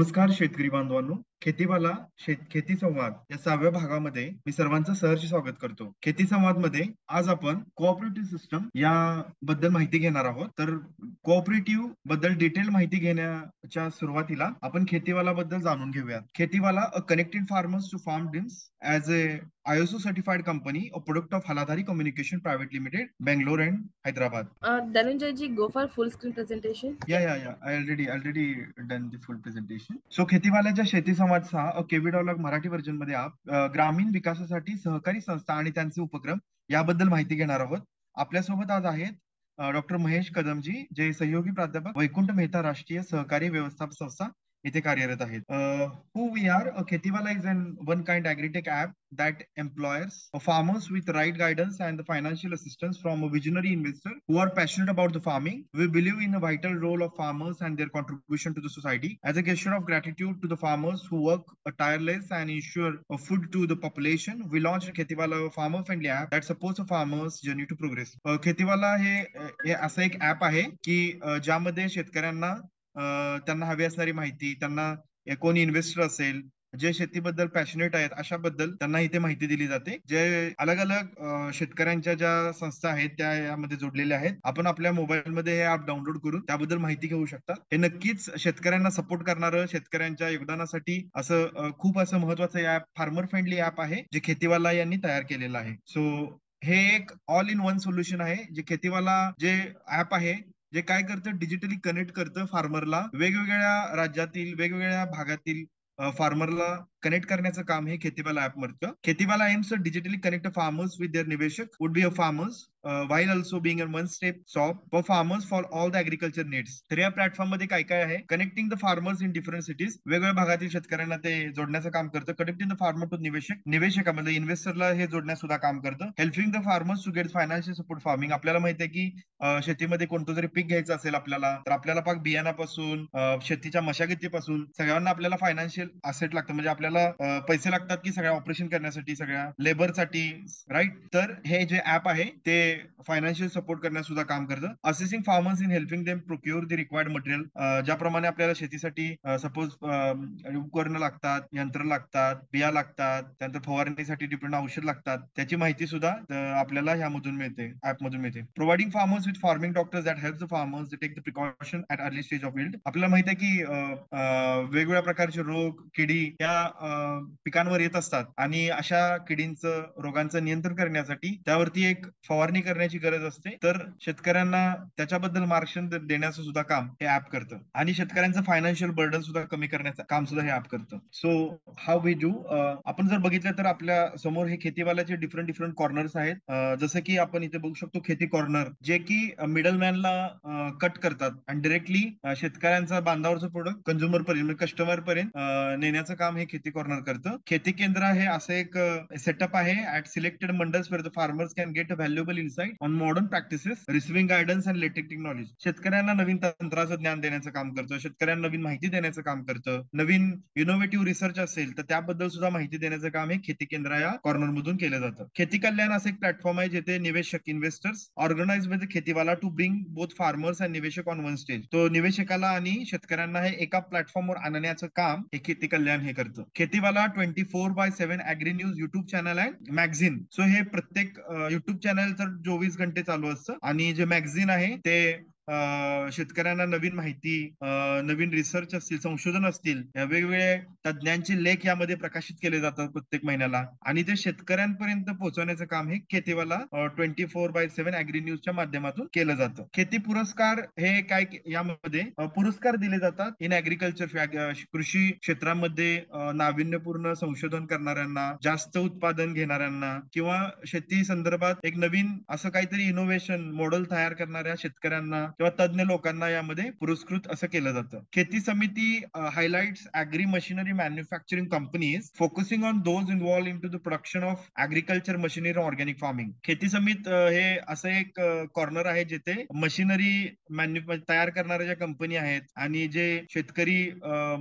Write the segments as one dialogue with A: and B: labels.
A: नमस्कार शेतकरी बांधवांनो. खेतीवाला खेती संवाद या 6व्या भागामध्ये मी सर्वांचं सहर्ष स्वागत करतो. खेती संवाद मध्ये आज आपण कोऑपरेटिव्ह सिस्टम या बद्दल माहिती घेणार आहोत. तर कोऑपरेटिव्ह बद्दल डिटेल माहिती घेण्याच्या सुरुवातीला आपण खेतीवाला बद्दल जाणून घेऊयात. Khetiwala a connected farmers to farm teams as a ISO certified company, a product of Haladhari Communication Private Limited, Bangalore and Hyderabad.
B: Dhananjay ji, go for full screen presentation.
A: Yeah. I already done the full presentation. So खेतीमालाच्या शेती संवादचा केवी डॉलॉग Marathi version मध्ये ग्रामीण विकासासाठी सहकारी संस्था आणि त्यांचे उपक्रम याबद्दल माहिती घेणार आहोत. आपल्यासोबत आज आहेत डॉक्टर महेश कदमजी, जे सहयोगी प्राध्यापक वैकुंठ मेहता राष्ट्रीय सहकारी व्यवस्थापन संस्था येथे कार्यरत आहेत. Who we are Khetiwala is an one kind agritech app that employers farmers with right guidance and the financial assistance from a visionary investor who are passionate about the farming. We believe in the vital role of farmers and their contribution to the society. As a gesture of gratitude to the farmers who work tireless and ensure food to the population, we launched Khetiwala, a farmer friendly app that supports a farmer's journey to progress. Khetiwala हे असं एक app आहे की ज्यामध्ये शेतकऱ्यांना त्यांना हवी असणारी माहिती, त्यांना कोण इन्व्हेस्टर असेल, जे शेतीबद्दल पॅशनेट आहेत अशाबद्दल त्यांना इथे माहिती दिली जाते. जे अलग अलग शेतकऱ्यांच्या ज्या संस्था आहेत त्या यामध्ये जोडलेल्या आहेत. आपण आपल्या मोबाईलमध्ये हे ऍप डाउनलोड करून त्याबद्दल माहिती घेऊ शकता. हे नक्कीच शेतकऱ्यांना सपोर्ट करणारं, शेतकऱ्यांच्या योगदानासाठी असं खूप असं महत्वाचं ऍप, फार्मर फ्रेंडली ऍप आहे, जे खेतीवाला यांनी तयार केलेलं आहे. सो हे एक ऑल इन वन सोल्युशन आहे. जे खेतीवाला जे ऍप आहे, जे काय करतं, डिजिटली कनेक्ट करतं फार्मरला वेगवेगळ्या राज्यातील, वेगवेगळ्या भागातील फार्मरला कनेक्ट करण्याचं काम हे खेतीवाला ऍप करतं. Khetiwala aims digitally connect farmers with their निवेशक would be a farmers while also being a one step shop for farmers for all the agriculture needs. तर या प्लॅटफॉर्म मध्ये काय काय आहे? Connecting the farmers in different cities, वेगवेगळ्या भागातील शेतकऱ्यांना ते जोडण्याचं काम करतं. कनेक्टिंग द फार्मर टू निवेशकामध्ये इन्व्हेस्टरला हे जोडण्यास सुद्धा काम करतं. Helping the farmers to get financial support farming. आपल्याला माहिती आहे की शेतीमध्ये कोणतं जरी पीक घ्यायचं असेल आपल्याला, तर आपल्याला पाक बियाणापासून शेतीच्या मशागतीपासून सगळ्यांना आपल्याला फायनान्शियल असेट लागतं, म्हणजे आपल्याला पैसे लागतात की सगळ्या ऑपरेशन करण्यासाठी, सगळ्या लेबरसाठी, राईट. तर हे जे ऍप आहे ते फायनान्शियल सपोर्ट करण्यास सुद्धा काम करतं. Assisting farmers in helping them procure the required material. ज्याप्रमाणे आपल्याला शेतीसाठी सपोज उपकरणं लागतात, यंत्र लागतात, बिया लागतात, त्यानंतर फवारणीसाठी डिफरंट औषध लागतात, त्याची माहिती सुद्धा आपल्याला ह्यामधून मिळते, ऍप मधून मिळते. Providing farmers with farming doctors that help the farmers take the precaution at early stage of field. आपल्याला माहिती आहे की वेगवेगळ्या प्रकारचे रोग, किडी या पिकांवर येत असतात आणि अशा किडींचं, रोगांचं नियंत्रण करण्यासाठी त्यावरती एक फवारणी करण्याची गरज असते. तर शेतकऱ्यांना त्याच्याबद्दल मार्गदर्शन देण्याचं सुद्धा काम हे ऍप करतं आणि शेतकऱ्यांचं फायनान्शियल बर्डन सुद्धा कमी करण्याचं काम सुद्धा हे ऍप करतं. सो हाऊ वी डू, आपण जर बघितलं तर आपल्या समोर हे खेतीवाल्याचे डिफरंट कॉर्नर्स आहेत. जसं की आपण इथे बघू शकतो खेती कॉर्नर, जे की मिडलमॅनला कट करतात आणि डिरेक्टली शेतकऱ्यांचा बांधावरचं प्रोडक्ट कंझ्युमर पर्यंत, कस्टमर पर्यंत नेण्याचं काम हे खेती कॉर्नर करतं. खेती केंद्र हे असं एक सेटअप आहे at selected mandals where the farmers can get a valuable insight on modern practices, receiving guidance and latest technology. शेतकऱ्यांना नवीन तंत्राचं ज्ञान देण्याचं काम करतं, शेतकऱ्यांना नवीन माहिती देण्याचं काम करतं. नवीन इनोव्हेटिव्ह रिसर्च असेल तर त्याबद्दल सुद्धा माहिती देण्याचं काम हे खेती केंद्र या कॉर्नर मधून केलं जातं. खेती कल्याण असं एक प्लॅटफॉर्म आहे जिथे निवेशक, investors organise with Khetiwala to bring both farmers and निवेशक ऑन वन स्टेज. तो निवेशकाला आणि शेतकऱ्यांना हे एका प्लॅटफॉर्मवर आणण्याचं काम हे खेती कल्याण हे करतं. खेतीवाला 24/7 ऍग्री न्यूज युट्यूब चॅनल आहे, मॅगझिन. सो हे प्रत्येक युट्यूब चॅनल तर 24 घंटे चालू असतं आणि जे मॅगझिन आहे ते शेतकऱ्यांना नवीन माहिती, नवीन रिसर्च असतील, संशोधन असतील, वेगवेगळे तज्ञांचे लेख यामध्ये प्रकाशित केले जातात प्रत्येक महिन्याला आणि ते शेतकऱ्यांपर्यंत पोहोचवण्याचं काम हे खेतीवाला 24/7 ऍग्री न्यूजच्या माध्यमातून केलं जातं. खेती पुरस्कार हे काय, यामध्ये पुरस्कार दिले जातात इन ऍग्रिकल्चर, कृषी क्षेत्रामध्ये नाविन्यपूर्ण संशोधन करणाऱ्यांना, जास्त उत्पादन घेणाऱ्यांना किंवा शेती संदर्भात एक नवीन असं काहीतरी इनोव्हेशन मॉडेल तयार करणाऱ्या शेतकऱ्यांना किंवा तज्ञ लोकांना यामध्ये पुरस्कृत असं केलं जातं. खेती समिती highlights agri machinery manufacturing companies focusing on those involve in to the production of agriculture machinery organic farming. खेती समित हे असं एक कॉर्नर आहे जिथे मशिनरी तयार करणाऱ्या ज्या कंपनी आहेत आणि जे शेतकरी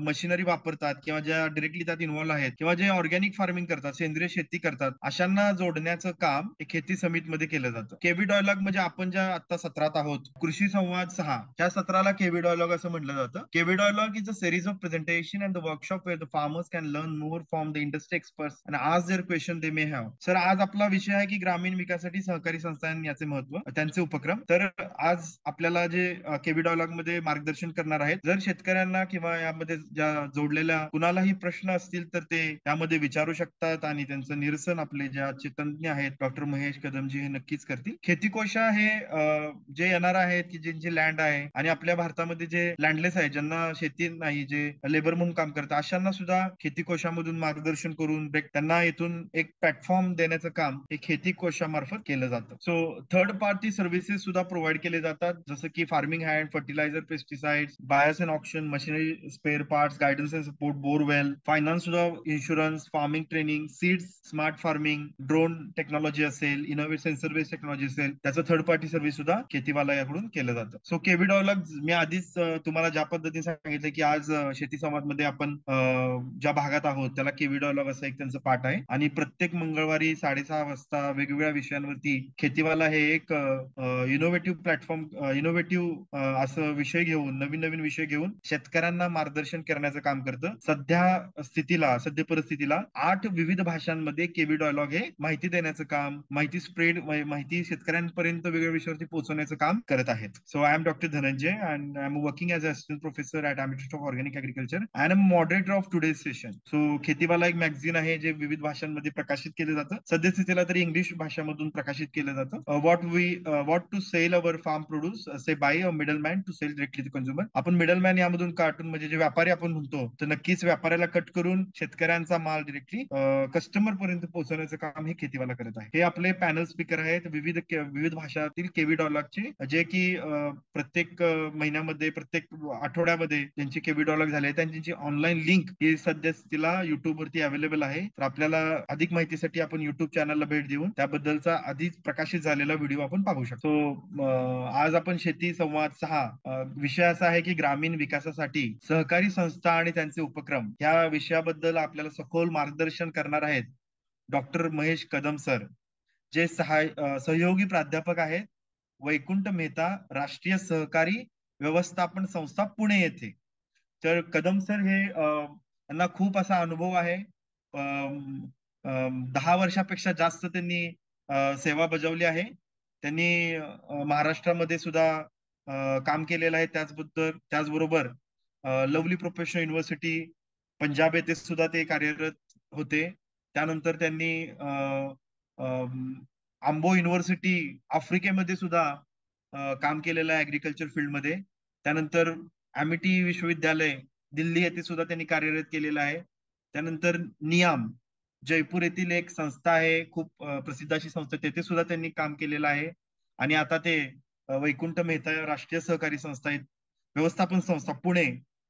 A: मशिनरी वापरतात किंवा ज्या डिरेक्टली त्यात इन्व्हॉल्व आहेत किंवा जे ऑर्गॅनिक फार्मिंग करतात, सेंद्रिय शेती करतात, अशांना जोडण्याचं काम हे खेती समितीमध्ये केलं जातं. केवी डायलॉग म्हणजे आपण ज्या आता सत्रात आहोत, कृषी संवाद 6 त्या सत्राला केवी डायलॉग असं म्हटलं जातं. KV dialogue is a series of presentation and the workshop where the farmers can learn more from the industry experts and ask their question they may have. Sir, आज आपला विषय आहे की ग्रामीण विकासासाठी सहकारी संस्था याचे महत्व, त्यांचे उपक्रम. तर आज आपल्याला जे केवी डायलॉग मध्ये मार्गदर्शन करणार आहेत, जर शेतकऱ्यांना किंवा यामध्ये ज्या जोडलेल्या कुणालाही प्रश्न असतील तर ते यामध्ये विचारू शकतात आणि त्यांचं निरसन आपले जे तज्ञ आहेत डॉक्टर महेश कदमजी हे नक्कीच करतील. खेतीकोशा हे जे येणार आहेत की ज्यांची लँड आहे आणि आपल्या भारतामध्ये जे लँडलेस आहे, ज्यांना शेती नाही, जे लेबर म्हणून काम करतात, अशांना सुद्धा खेतीकोशामधून मार्गदर्शन करून त्यांना इथून एक प्लॅटफॉर्म देण्याचं काम हे खेतीकोशामार्फत केलं जातं. सो थर्ड पार्टी सर्व्हिसेस सुद्धा प्रोव्हाइड केले जातात, जसं की farming hand, fertiliser, pesticides, buyers and option, machinery, spare parts, guidance and support, borewell, finance सुद्धा, insurance, farming training, seeds, smart farming, drone technology असेल, इनोव्हेट सेन्सर बेस्ड टेक्नॉलॉजी असेल, त्याचं third party service सुद्धा खेतीवाला याकडून केलं जातं. सो केवी dialogue मी आधीच तुम्हाला ज्या पद्धतीने सांगितलं की आज शेती संवाद मध्ये आपण ज्या भागात आहोत त्याला केवी डायलॉग असं एक त्यांचं पाठ आहे आणि प्रत्येक मंगळवारी 6:30 वाजता वेगवेगळ्या विषयांवरती खेतीवाला हे एक इनोव्हेटिव्ह प्लॅटफॉर्म, इनोव्हेटिव्ह असं विषय घेऊन, नवीन नवीन विषय घेऊन शेतकऱ्यांना मार्गदर्शन करण्याचं काम करतं. सध्या परिस्थितीला 8 विविध भाषांमध्ये केवी डायलॉग हे माहिती देण्याचं काम, माहिती स्प्रेड, माहिती शेतकऱ्यांपर्यंत वेगवेगळ्या विषयावरती पोहोचवण्याचं काम करत आहेत. So I am doctor Dhananjay and I am working as assistant professor at ॲमिट्यूट of organic agriculture and moderator of today's session. So Khetiwala एक मॅगझिन आहे जे विविध भाषांमध्ये प्रकाशित केलं जातं. सद्यस्थितीला तरी इंग्लिश भाषामधून प्रकाशित केलं जातं. What to sell our farm produce say bye a middleman to sell directly to consumer. आपण मिडलमॅन यामधून काढून म्हणजे जे व्यापारी आपण म्हणतो, तर नक्कीच व्यापाऱ्याला कट करून शेतकऱ्यांचा माल डिरेक्टली कस्टमर पर्यंत पोहोचवण्याचं काम हे खेतीवाला करत आहे. हे आपले पॅनल स्पीकर आहेत विविध भाषातील केवी डायलॉगचे, जे की प्रत्येक महिन्यामध्ये, प्रत्येक आठवड्यामध्ये ज्यांची केवी डायलॉग झाले त्यांची ऑनलाईन लिंक ही सध्या तिला युट्यूब वरती अवेलेबल आहे. तर आपल्याला अधिक माहितीसाठी आपण युट्यूब चॅनलला भेट देऊन त्याबद्दलचा आधीच प्रकाशित झालेला व्हिडिओ आपण पाहू शकतो. आज आपण शेती संवाद 6 विषय असा आहे की ग्रामीण विकासासाठी सहकारी संस्था आणि त्यांचे उपक्रम या विषयाबद्दल आपल्याला सखोल मार्गदर्शन करणार आहेत डॉक्टर महेश कदम सर, जे सहयोगी प्राध्यापक आहेत वैकुंठ मेहता राष्ट्रीय सहकारी व्यवस्थापन संस्था पुणे येथे. तर कदम सर हे यांना खूप असा अनुभव आहे. 10 वर्षापेक्षा जास्त त्यांनी सेवा बजावली आहे. त्यांनी महाराष्ट्रामध्ये सुद्धा काम केलेलं आहे. त्याचबरोबर लवली प्रोफेशनल युनिव्हर्सिटी पंजाब येथे सुद्धा ते कार्यरत होते. त्यानंतर त्यांनी आंबो युनिव्हर्सिटी आफ्रिकेमध्ये सुद्धा काम केलेलं आहे ऍग्रिकल्चर फील्डमध्ये. त्यानंतर अमिटी विश्वविद्यालय दिल्ली येथे सुद्धा त्यांनी कार्यरत केलेलं आहे. त्यानंतर नियाम जयपूर येथील एक संस्था आहे, खूप प्रसिद्ध अशी संस्था, तेथे सुद्धा त्यांनी काम केलेलं आहे. आणि आता ते वैकुंठ मेहता राष्ट्रीय सहकारी संस्था व्यवस्थापन संस्था पुणे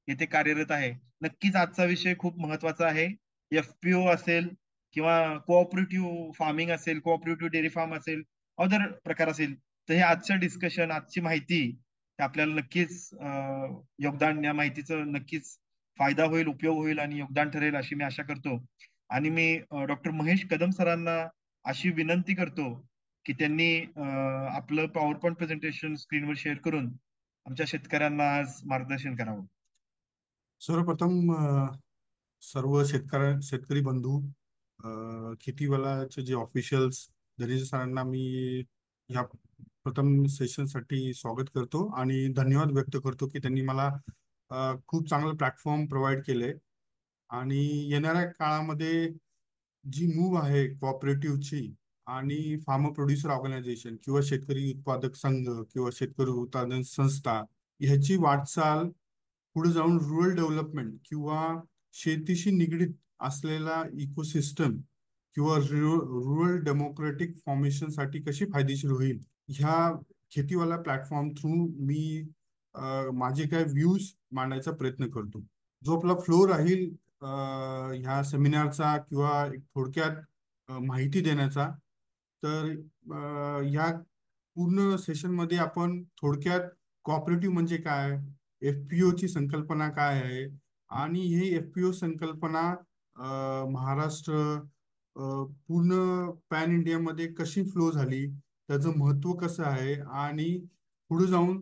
A: येथे कार्यरत आहे. नक्कीच आजचा विषय खूप महत्वाचा आहे. एफपीओ असेल किंवा कोऑपरेटिव्ह फार्मिंग असेल, कोऑपरेटिव्ह डेअरी फार्म असेल, अदर प्रकार असेल, तर हे आजचं डिस्कशन, आजची माहिती आपल्याला नक्कीच योगदान, या माहितीचं नक्कीच फायदा होईल, उपयोग होईल आणि योगदान ठरेल अशी मी आशा करतो. आणि मी डॉक्टर महेश कदम सरांना अशी विनंती करतो की त्यांनी आपलं पॉवर पॉईंट प्रेझेंटेशन स्क्रीनवर शेअर करून आमच्या शेतकऱ्यांना आज मार्गदर्शन करावं.
C: सर्वप्रथम सर्व शेतकरी बंधू, खेतीवालाचे जे ऑफिशियल्स, धनंजय सरांना मी ह्या प्रथम सेशनसाठी स्वागत करतो आणि धन्यवाद व्यक्त करतो की त्यांनी मला खूप चांगलं प्लॅटफॉर्म प्रोव्हाइड केले. आणि येणाऱ्या काळामध्ये जी मूव आहे कोऑपरेटिव्हची आणि फार्मर प्रोड्युसर ऑर्गनायझेशन किंवा शेतकरी उत्पादक संघ किंवा शेतकरी उत्पादन संस्था, ह्याची वाटचाल पुढे जाऊन रुरल डेव्हलपमेंट किंवा शेतीशी निगडीत असलेला इकोसिस्टम किंवा रुरल डेमोक्रेटिक फॉर्मेशनसाठी कशी फायदेशीर होईल, ह्या खेतीवाला प्लॅटफॉर्म थ्रू मी माझे काय व्ह्यूज मांडायचा प्रयत्न करतो. जो आपला फ्लो राहील ह्या सेमिनारचा किंवा एक थोडक्यात माहिती देण्याचा, तर ह्या पूर्ण सेशनमध्ये आपण थोडक्यात कोऑपरेटिव्ह म्हणजे काय, एफपीओ ची संकल्पना काय आहे आणि ही एफपीओ संकल्पना महाराष्ट्र पूर्ण पॅन इंडियामध्ये कशी फ्लो झाली, त्याचं महत्त्व कसं आहे आणि पुढे जाऊन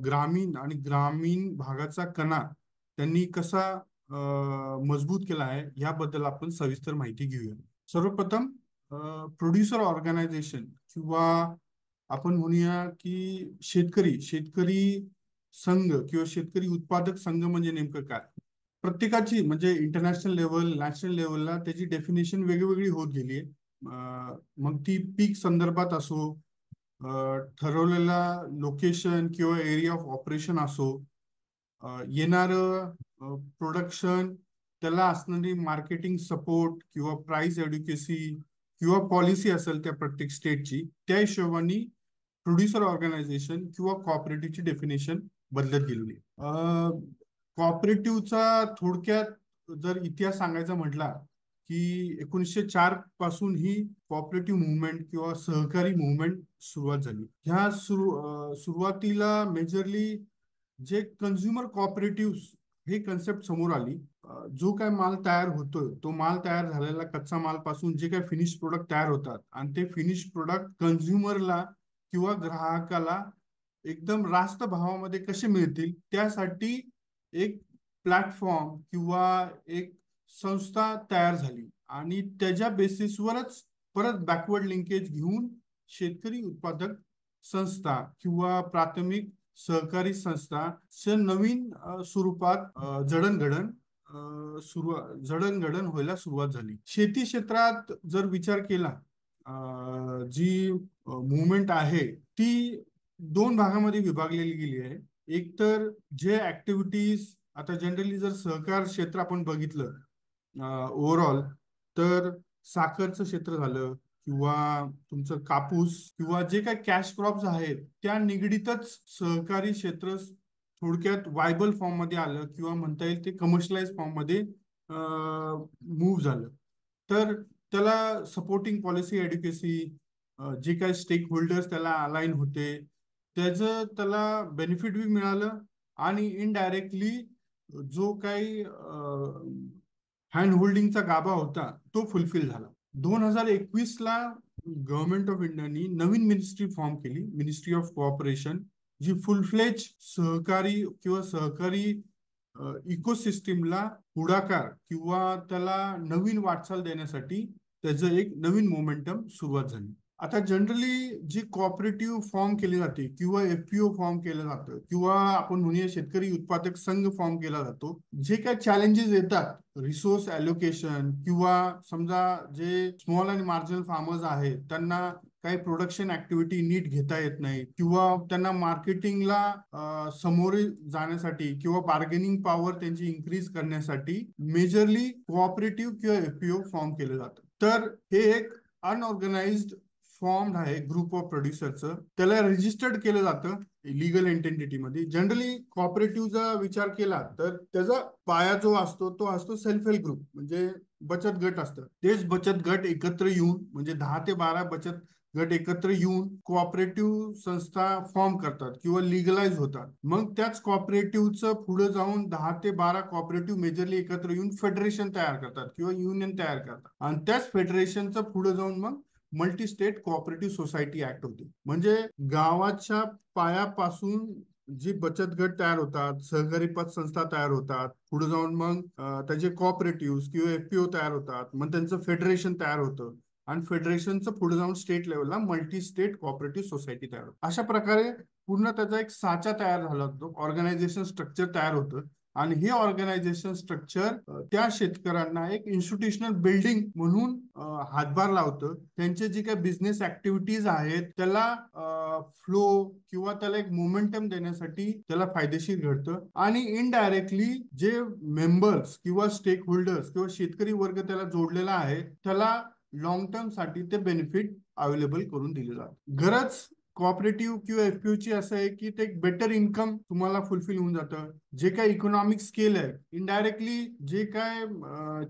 C: ग्रामीण आणि ग्रामीण भागाचा कणा त्यांनी कसा मजबूत केला आहे याबद्दल आपण सविस्तर माहिती घेऊया. सर्वप्रथम प्रोड्युसर ऑर्गनायझेशन किंवा आपण म्हणूया की शेतकरी संघ किंवा शेतकरी उत्पादक संघ म्हणजे नेमकं काय. प्रत्येकाची म्हणजे इंटरनॅशनल लेवल, नॅशनल लेवलला त्याची डेफिनेशन वेगवेगळी होत गेली आहे. मग ती पीक संदर्भात असो, ठरवलेला लोकेशन किंवा एरिया ऑफ ऑपरेशन असो, येणारं प्रोडक्शन, त्याला असणारी मार्केटिंग सपोर्ट किंवा प्राइस एड्युकेसी किंवा पॉलिसी असेल त्या प्रत्येक स्टेटची, त्या हिशोबाने प्रोड्युसर ऑर्गनायझेशन किंवा कॉपरेटिव्हची डेफिनेशन बदलत गेलेली. कॉपरेटिव्हचा थोडक्यात जर इतिहास सांगायचा म्हटला की 1904 पासून ही कॉपरेटिव्ह मुवमेंट किंवा सहकारी मुवमेंट सुरुवात झाली. ह्या सुरुवातीला मेजरली जे कन्झ्युमर कॉपरेटिव्ह हे कन्सेप्ट समोर आली. जो काय माल तयार होतोय तो माल तयार झालेला कच्चा माल पासून जे काय फिनिश प्रोडक्ट तयार होतात आणि ते फिनिश प्रोडक्ट कन्झ्युमरला किंवा ग्राहकाला एकदम रास्त भावामध्ये कसे मिळतील त्यासाठी एक प्लॅटफॉर्म किंवा एक संस्था तयार झाली आणि त्याच्या बेसिसवरच परत बॅकवर्ड लिंकेज घेऊन शेतकरी उत्पादक संस्था किंवा प्राथमिक सहकारी संस्था नवीन स्वरूपात जडणघडण व्हायला सुरुवात झाली. शेती क्षेत्रात जर विचार केला, जी मुवमेंट आहे ती 2 भागामध्ये विभागलेली गेली आहे. एक तर जे ऍक्टिव्हिटीज आता जनरली जर सहकार क्षेत्र आपण बघितलं ओव्हरऑल, तर साखरचं क्षेत्र झालं किंवा तुमचं कापूस किंवा जे काही कॅश क्रॉप्स आहेत त्या निगडीतच सहकारी क्षेत्र थोडक्यात वायबल फॉर्म मध्ये आलं किंवा म्हणता येईल ते कमर्शियलाइज फॉर्म मध्ये मूव्ह झालं. तर त्याला सपोर्टिंग पॉलिसी एड्युकेसी, जे काही स्टेक होल्डर्स त्याला अलाइन होते त्याला बेनिफिट बी मिळालं आणि इनडायरेक्टली जो काही हँड होल्डिंगचा गाभा होता तो फुलफिल झाला. 2021ला गव्हर्नमेंट ऑफ इंडियानी नवीन मिनिस्ट्री फॉर्म केली, मिनिस्ट्री ऑफ कोऑपरेशन, जी फुल फ्लेज सहकारी इकोसिस्टीमला पुढाकार किंवा त्याला नवीन वाटचाल देण्यासाठी त्याचं एक नवीन मोमेंटम सुरुवात झाली. आता जनरली जी कॉपरेटिव्ह फॉर्म केली जाते किंवा एफपीओ फॉर्म केलं जातं किंवा आपण म्हणूया शेतकरी उत्पादक संघ फॉर्म केला जातो, जे काही चॅलेंजेस येतात रिसोर्स ॲलोकेशन किंवा समजा जे स्मॉल आणि मार्जिनल फार्मर्स आहेत त्यांना काही प्रोडक्शन ऍक्टिव्हिटी नीट घेता येत नाही किंवा त्यांना मार्केटिंगला समोर जाण्यासाठी किंवा बार्गेनिंग पॉवर त्यांची इन्क्रीज करण्यासाठी मेजरली कोऑपरेटिव्ह किंवा एफपीओ फॉर्म केलं जातं. तर हे एक अनऑर्गनाइज्ड फॉर्म आहे ग्रुप ऑफ प्रोड्युसरचं, त्याला रजिस्टर्ड केलं जातं लिगल एंटिटीमध्ये. जनरली कॉपरेटिव्हचा विचार केला तर त्याचा पाया जो असतो तो असतो सेल्फ हेल्प ग्रुप, म्हणजे बचत गट असतात. तेच बचत गट एकत्र येऊन म्हणजे 10 ते 12 बचत गट एकत्र येऊन कोऑपरेटिव्ह संस्था फॉर्म करतात किंवा लिगलाइज होतात. मग त्याच कॉपरेटिव्हचं पुढे जाऊन 10 ते 12 कॉपरेटिव्ह मेजरली एकत्र येऊन फेडरेशन तयार करतात किंवा युनियन तयार करतात आणि त्याच फेडरेशनचं पुढे जाऊन मग multi state cooperative society act होते. म्हणजे गावाच्या पायापासून जी बचत गट तयार होतात, सहकारी पतसंस्था तयार होतात, पुढे जाऊन मग त्याचे कॉपरेटिव्ह किंवा एफपीओ तयार होतात, मग त्यांचं फेडरेशन तयार होतं आणि फेडरेशनचं पुढे जाऊन स्टेट लेवलला मल्टी स्टेट कोऑपरेटिव्ह सोसायटी तयार होतं. अशा प्रकारे पूर्ण त्याचा एक साचा तयार झाला होतो, ऑर्गनायझेशन स्ट्रक्चर तयार होतं आणि हे ऑर्गनायझेशन स्ट्रक्चर त्या शेतकऱ्यांना एक इन्स्टिट्यूशनल बिल्डिंग म्हणून हातभार लावतं. त्यांचे जे काही बिझनेस ऍक्टिव्हिटीज आहेत त्याला फ्लो किंवा त्याला एक मोमेंटम देण्यासाठी त्याला फायदेशीर घडतं आणि इनडायरेक्टली जे मेंबर्स किंवा स्टेक होल्डर्स किंवा शेतकरी वर्ग त्याला जोडलेला आहे त्याला लॉंग टर्म साठी ते बेनिफिट अवेलेबल करून दिले जातात. गरज कोऑपरेटिव्ह किंवा एफपीओ ची असं आहे की ते एक बेटर इन्कम तुम्हाला फुलफिल होऊन जातं. जे काही इकॉनॉमिक स्केल आहे, इनडायरेक्टली जे काय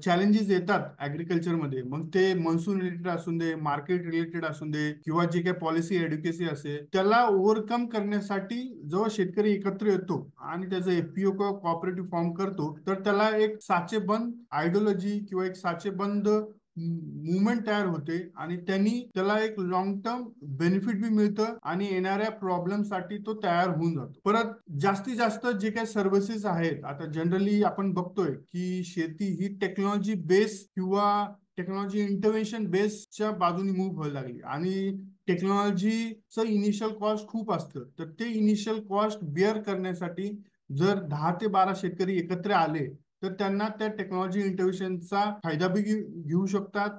C: चॅलेंजेस येतात ऍग्रिकल्चरमध्ये, मग ते मन्सून रिलेटेड असून दे, मार्केट रिलेटेड असून दे किंवा जे काही पॉलिसी एड्युकेसी असेल, त्याला ओव्हरकम करण्यासाठी जेव्हा शेतकरी एकत्र येतो आणि त्याचं एफपीओ किंवा कोऑपरेटिव्ह फॉर्म करतो तर त्याला एक साचेबंद आयडिओलॉजी किंवा एक साचेबंद मुवमेंट तयार होते आणि त्यांनी त्याला एक लॉंग टर्म बेनिफिट बी मिळतं आणि येणाऱ्या प्रॉब्लेम साठी तो तयार होऊन जातो. परत जास्तीत जास्त जे काही सर्व्हिसेस आहेत, आता जनरली आपण बघतोय की शेती ही टेक्नॉलॉजी बेस किंवा टेक्नॉलॉजी इंटरव्हेन्शन बेसच्या बाजूने मूव्ह व्हायला लागली आणि टेक्नॉलॉजीचं इनिशियल कॉस्ट खूप असतं. तर ते इनिशियल कॉस्ट बिअर करण्यासाठी जर 10 ते 12 शेतकरी एकत्र आले तर त्यांना त्या टेक्नॉलॉजी इंटरव्हेन्शनचा फायदा बी घेऊ शकतात.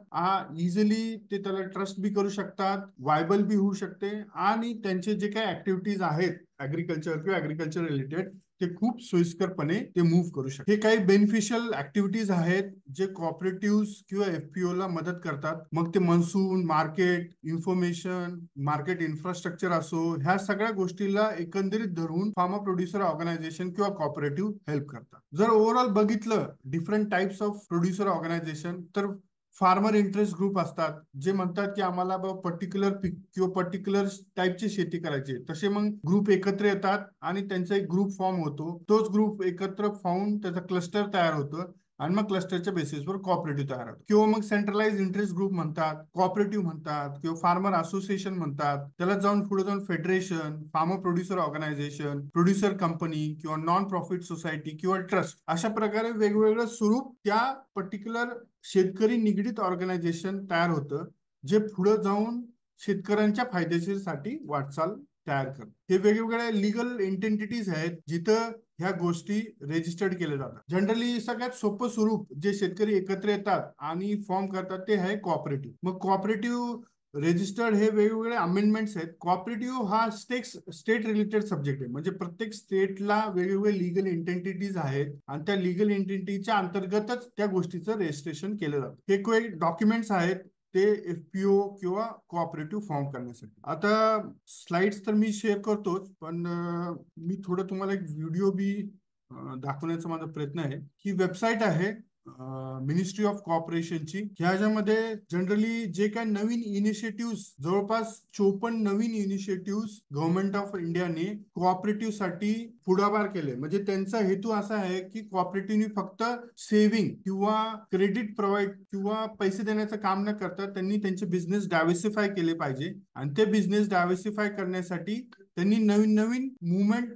C: इझिली ते त्याला ट्रस्ट बी करू शकतात, वायबल बी होऊ शकते आणि त्यांचे जे काही ऍक्टिव्हिटीज आहेत ऍग्रिकल्चर किंवा ऍग्रिकल्चर रिलेटेड ते खूप सोयीस्करपणे ते मूव्ह करू शकतात. हे काही बेनिफिशियल ऍक्टिव्हिटीज आहेत जे कॉपरेटिव्ह किंवा एफपीओ ला मदत करतात. मग ते monsoon, market information, market infrastructure असो, ह्या सगळ्या गोष्टीला एकंदरीत धरून फार्मर प्रोड्युसर ऑर्गनायझेशन किंवा कॉपरेटिव्ह हेल्प करतात. जर ओव्हरऑल बघितलं different types of producer organization, तर फार्मर इंटरेस्ट ग्रुप असतात जे म्हणतात की आम्हाला पर्टिक्युलर पीक किंवा पर्टिक्युलर टाईपची शेती करायची. तसे मग ग्रुप एकत्र येतात आणि त्यांचा एक ग्रुप फॉर्म होतो. तोच ग्रुप एकत्र फॉर्म त्याचा क्लस्टर तयार होतं आणि मग क्लस्टरच्या बेसिसवर कॉपरेटिव्ह तयार होतं. किंवा मग सेंट्रलाइज इंटरेस्ट ग्रुप म्हणतात, कॉपरेटिव्ह म्हणतात किंवा फार्मर असोसिएशन म्हणतात. त्याला जाऊन पुढे जाऊन federation, farmer producer organization, producer company किंवा नॉन प्रॉफिट सोसायटी किंवा ट्रस्ट, अशा प्रकारे वेगवेगळं स्वरूप त्या पर्टिक्युलर शेतकरी निगडीत ऑर्गनायझेशन तयार होतं जे पुढे जाऊन शेतकऱ्यांच्या फायदेशीरसाठी वाटचाल तयार करतात. हे वेगवेगळ्या लिगल एंटिटीज आहेत जिथं ह्या गोष्टी रजिस्टर्ड केल्या जातात. जनरली सगळ्यात सोपं स्वरूप जे शेतकरी एकत्र येतात आणि फॉर्म करतात ते आहे कॉपरेटिव्ह. मग कॉपरेटिव्ह रजिस्टर्ड हे वेगवेगळे अमेंडमेंट्स आहेत. कॉपरेटिव्ह हा स्टेट रिलेटेड सब्जेक्ट आहे, म्हणजे प्रत्येक स्टेटला वेगवेगळे लिगल एंटिटीज आहेत आणि त्या लिगल एंटिटीच्या अंतर्गतच त्या गोष्टीचं रजिस्ट्रेशन केलं जातं. हे काही डॉक्युमेंट्स आहेत ते एफपीओ किंवा कोऑपरेटिव्ह फॉर्म करण्यासाठी. आता स्लाइड्स तर मी शेअर करतोच, पण मी थोडं तुम्हाला एक व्हिडिओ बी दाखवण्याचा माझा प्रयत्न आहे. ही वेबसाईट आहे मिनिस्ट्री ऑफ कॉर्पोरेशनची. ह्याच्यामध्ये जनरली जे काही नवीन इनिशिएटिव्ह, जवळपास 54 नवीन इनिशिएटिव्ह गव्हर्नमेंट ऑफ इंडियाने कोऑपरेटिव्ह साठी पुढाकार केले. म्हणजे त्यांचा हेतू असा आहे की कोऑपरेटिव्हनी फक्त सेव्हिंग किंवा क्रेडिट प्रोव्हाइड किंवा पैसे देण्याचं काम न करता त्यांनी त्यांचे बिझनेस डायव्हर्सिफाय केले पाहिजे आणि ते बिझनेस डायव्हर्सिफाय करण्यासाठी त्यांनी नवीन नवीन मुवमेंट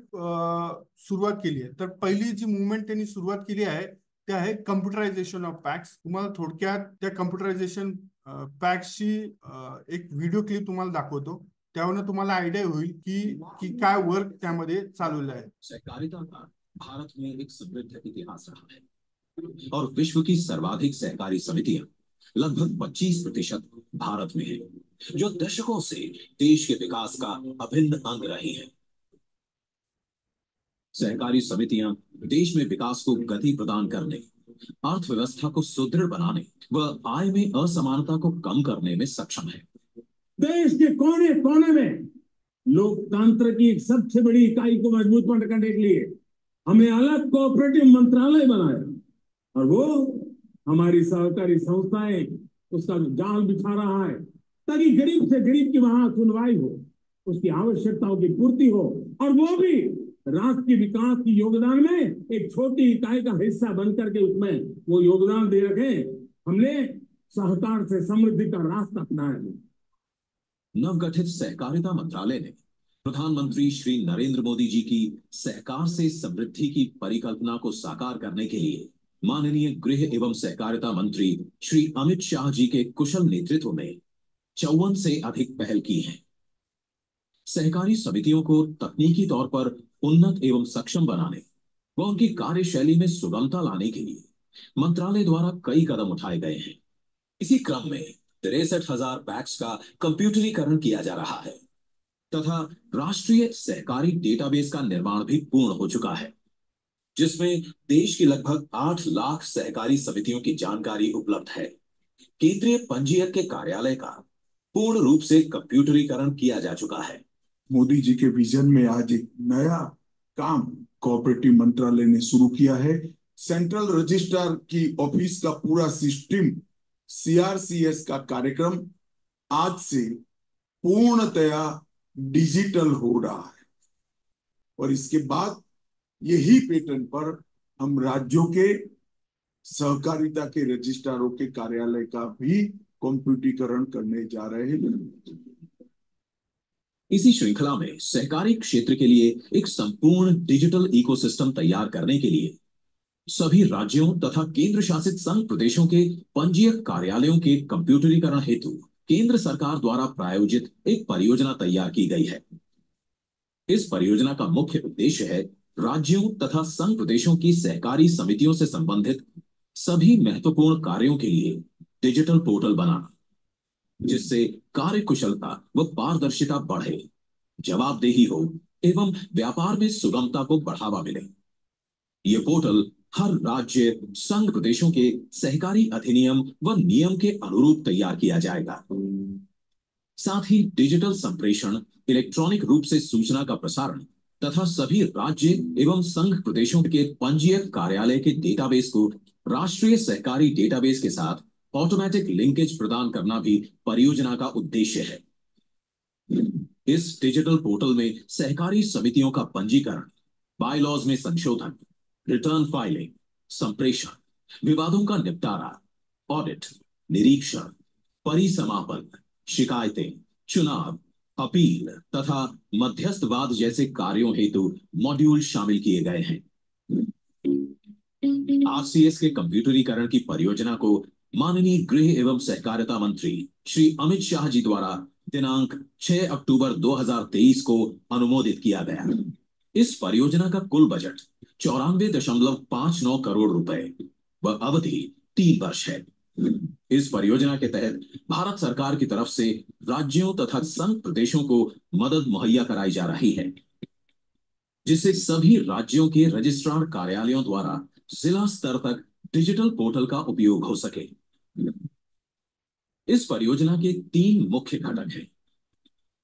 C: सुरुवात केली आहे. तर पहिली जी मुवमेंट त्यांनी सुरुवात केली आहे ते आहे कम्प्युटरायझेशन ऑफ पॅक्स. तुम्हाला थोडक्यात त्या कम्प्युटरायझेशन पॅक्सची एक व्हिडिओ क्लिप तुम्हाला दाखवतो, त्यावरून तुम्हाला आयडिया होईल की काय वर्क त्यामध्ये चालवलं आहे.
D: सहकारिता का भारत में एक समृद्ध इतिहास रहा है और विश्व की सर्वाधिक सहकारी समितियां लगभग 25% भारत में है, जो दशकों से देश के विकास का अभिन्न अंग रही है. सहकारी समितियां देश में विकास को गति प्रदान करने, अर्थव्यवस्था को सुदृढ़ बनाने व आय में असमानता को कम करने में सक्षम है.
E: देश के कोने कोने में लोकतंत्र की सबसे बड़ी इकाई को मजबूत करने के लिए हमने अलग कोऑपरेटिव मंत्रालय बनाया और वो हमारी सहकारी संस्थाएं उसका जाल बिछा रहा है ताकि गरीब से गरीब की वहां सुनवाई हो, उसकी आवश्यकताओं की पूर्ति हो और वो भी राष्ट्र के विकास की योगदान में एक छोटी इकाई का हिस्सा बनकर के उसमें वो योगदान दे रखे. हमने सहकार से समृद्धि का रास्ता अपनाया है.
D: नवगठित सहकारिता मंत्रालय ने प्रधानमंत्री श्री नरेंद्र मोदी जी की सहकार से समृद्धि की परिकल्पना को साकार करने के लिए माननीय गृह एवं सहकारिता मंत्री श्री अमित शाह जी के कुशल नेतृत्व में 54 से अधिक पहल की हैं. सहकारी समितियों को तकनीकी तौर पर उन्नत एवं सक्षम बनाने व उनकी कार्यशैली में सुगमता लाने के लिए मंत्रालय द्वारा कई कदम उठाए गए हैं. इसी क्रम में 63,000 पैक्स का कंप्यूटरीकरण किया जा रहा है तथा राष्ट्रीय सहकारी डेटाबेस का निर्माण भी पूर्ण हो चुका है, जिसमें देश की लगभग 8 लाख सहकारी समितियों की जानकारी उपलब्ध है. केंद्रीय पंजीयक के कार्यालय का पूर्ण रूप से कंप्यूटरीकरण किया जा चुका है.
F: मोदी जी के विजन में आज एक नया काम कोऑपरेटिव मंत्रालय ने शुरू किया है. सेंट्रल रजिस्ट्रार की ऑफिस का पूरा सिस्टम, सीआरसीएस का कार्यक्रम आज से पूर्णतया डिजिटल हो रहा है और इसके बाद यही पैटर्न पर हम राज्यों के सहकारिता के रजिस्ट्रारों के कार्यालय का भी कंप्यूटरीकरण करने जा रहे हैं।
D: इसी श्रृंखला में सहकारी क्षेत्र के लिए एक संपूर्ण डिजिटल इकोसिस्टम तैयार करने के लिए सभी राज्यों तथा केंद्र शासित संघ प्रदेशों के पंजीयक कार्यालयों के कंप्यूटरीकरण हेतु केंद्र सरकार द्वारा प्रायोजित एक परियोजना तैयार की गई है। इस परियोजना का मुख्य उद्देश्य है राज्यों तथा संघ प्रदेशों की सहकारी समितियों से संबंधित सभी महत्वपूर्ण कार्यों के लिए डिजिटल पोर्टल बनाना, जिससे कार्य कुशलता व पारदर्शिता बढ़े, जवाबदेही हो एवं व्यापार में सुगमता को बढ़ावा मिले। ये पोर्टल हर राज्य संघ प्रदेशों के सहकारी अधिनियम व नियम के अनुरूप तैयार किया जाएगा। साथ ही डिजिटल संप्रेषण, इलेक्ट्रॉनिक रूप से सूचना का प्रसारण तथा सभी राज्य एवं संघ प्रदेशों के पंजीयक कार्यालय के डेटाबेस को राष्ट्रीय सहकारी डेटाबेस के साथ ऑटोमेटिक लिंकेज प्रदान करना भी परियोजना का उद्देश्य है। इस डिजिटल पोर्टल में सहकारी समितियों का पंजीकरण, बायलॉज में संशोधन, रिटर्न फाइलिंग, संप्रेषण, विवादों का निपटारा, ऑडिट, निरीक्षण, परिसमापन, शिकायतें, चुनाव, अपील तथा मध्यस्थवाद जैसे कार्यों हेतु मॉड्यूल शामिल किए गए हैं। आरसीएस के कंप्यूटरीकरण की परियोजना को माननीय गृह एवं सहकारिता मंत्री श्री अमित शाह जी द्वारा दिनांक 6 अक्टूबर 2023 को अनुमोदित किया गया। इस परियोजना का कुल बजट 94.59 करोड़ रुपए व अवधि 3 वर्ष है। इस परियोजना के तहत भारत सरकार की तरफ से राज्यों तथा संघ प्रदेशों को मदद मुहैया कराई जा रही है, जिससे सभी राज्यों के रजिस्ट्रार कार्यालयों द्वारा जिला स्तर तक डिजिटल पोर्टल का उपयोग हो सके। इस परियोजना के 3 मुख्य घटक हैं।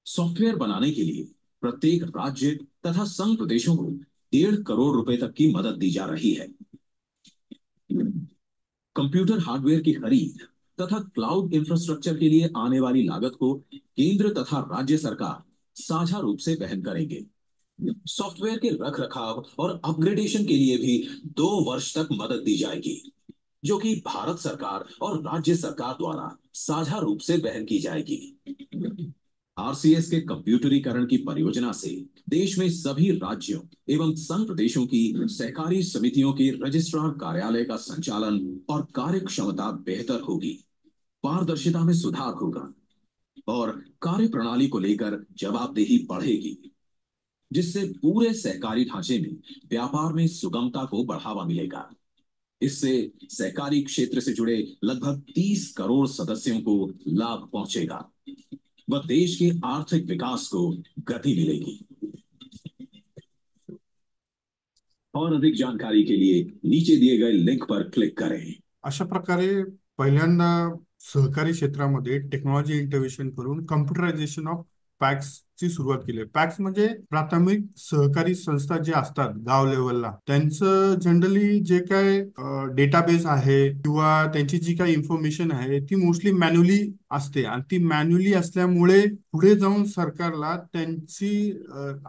D: सॉफ्टवेयर बनाने के लिए प्रत्येक राज्य तथा संघ प्रदेशों को 1.5 करोड़ रुपए तक की मदद दी जा रही है। कंप्यूटर हार्डवेयर की खरीद तथा क्लाउड इंफ्रास्ट्रक्चर के लिए आने वाली लागत को केंद्र तथा राज्य सरकार साझा रूप से वहन करेंगे। सॉफ्टवेयर के रख रखाव और अपग्रेडेशन के लिए भी 2 वर्ष तक मदद दी जाएगी, जो कि भारत सरकार और राज्य सरकार द्वारा साझा रूप से वहन की जाएगी। आरसीएस के कंप्यूटरीकरण की परियोजना से देश में सभी राज्यों एवं संघ प्रदेशों की सहकारी समितियों के रजिस्ट्रार कार्यालय का संचालन और कार्य क्षमता बेहतर होगी, पारदर्शिता में सुधार होगा और कार्य प्रणाली को लेकर जवाबदेही बढ़ेगी, जिससे पूरे सहकारी ढांचे में व्यापार में सुगमता को बढ़ावा मिलेगा। इससे सहकारी क्षेत्र से जुड़े लगभग 30 करोड़ सदस्यों को लाभ पहुंचेगा व देश के आर्थिक विकास को गति मिलेगी। और अधिक जानकारी के लिए नीचे दिए गए लिंक पर क्लिक करें।
C: अशा प्रकारे पहिल्यांदा सहकारी क्षेत्रामध्ये टेक्नॉलॉजी इंटरव्हेन्शन करून कम्प्युटरायझेशन ऑफ पॅक्स ची सुरुवात केली. पॅक्स म्हणजे प्राथमिक सहकारी संस्था जे असतात गाव लेवलला, त्यांचं जनरली जे काय डेटाबेस आहे किंवा त्यांची जी काही इन्फॉर्मेशन आहे ती मोस्टली मॅन्युअली असते आणि ती मॅन्युअली असल्यामुळे पुढे जाऊन सरकारला त्यांची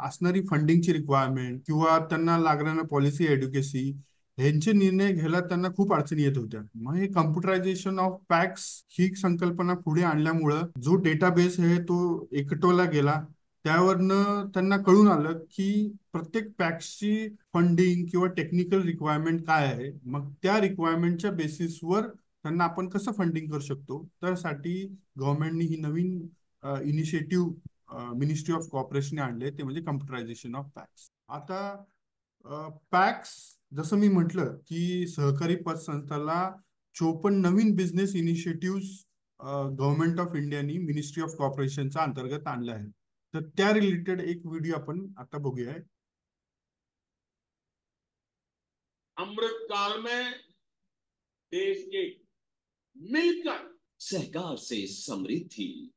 C: असणारी फंडिंगची रिक्वायरमेंट किंवा त्यांना लागणाऱ्या पॉलिसी एड्युकेसी ह्यांचे निर्णय घ्यायला त्यांना खूप अडचणी येत होत्या. मग हे कम्प्युटरायझेशन ऑफ पॅक्स ही संकल्पना पुढे आणल्यामुळं जो डेटाबेस आहे तो एकटवला गेला. त्यावरनं त्यांना कळून आलं की प्रत्येक पॅक्सची फंडिंग किंवा टेक्निकल रिक्वायरमेंट काय आहे. मग त्या रिक्वायरमेंटच्या बेसिसवर त्यांना आपण कसं फंडिंग करू शकतो, त्यासाठी गव्हर्नमेंटनी ही नवीन इनिशिएटिव्ह मिनिस्ट्री ऑफ कॉर्पोरेशन आणले, ते म्हणजे कम्प्युटरायझेशन ऑफ पॅक्स. आता पॅक्स जसं मी म्हटलं की सहकारी पतसंस्थाला 54 नवीन बिझनेस इनिशिएटिव्ह गव्हर्नमेंट ऑफ इंडियानी मिनिस्ट्री ऑफ कॉर्पोरेशनच्या अंतर्गत आणले आहेत. तर त्या रिलेटेड एक व्हिडिओ आपण आता बघूया.
E: अमृत काल में देश के मिलकर
D: सहकार से समृद्धि.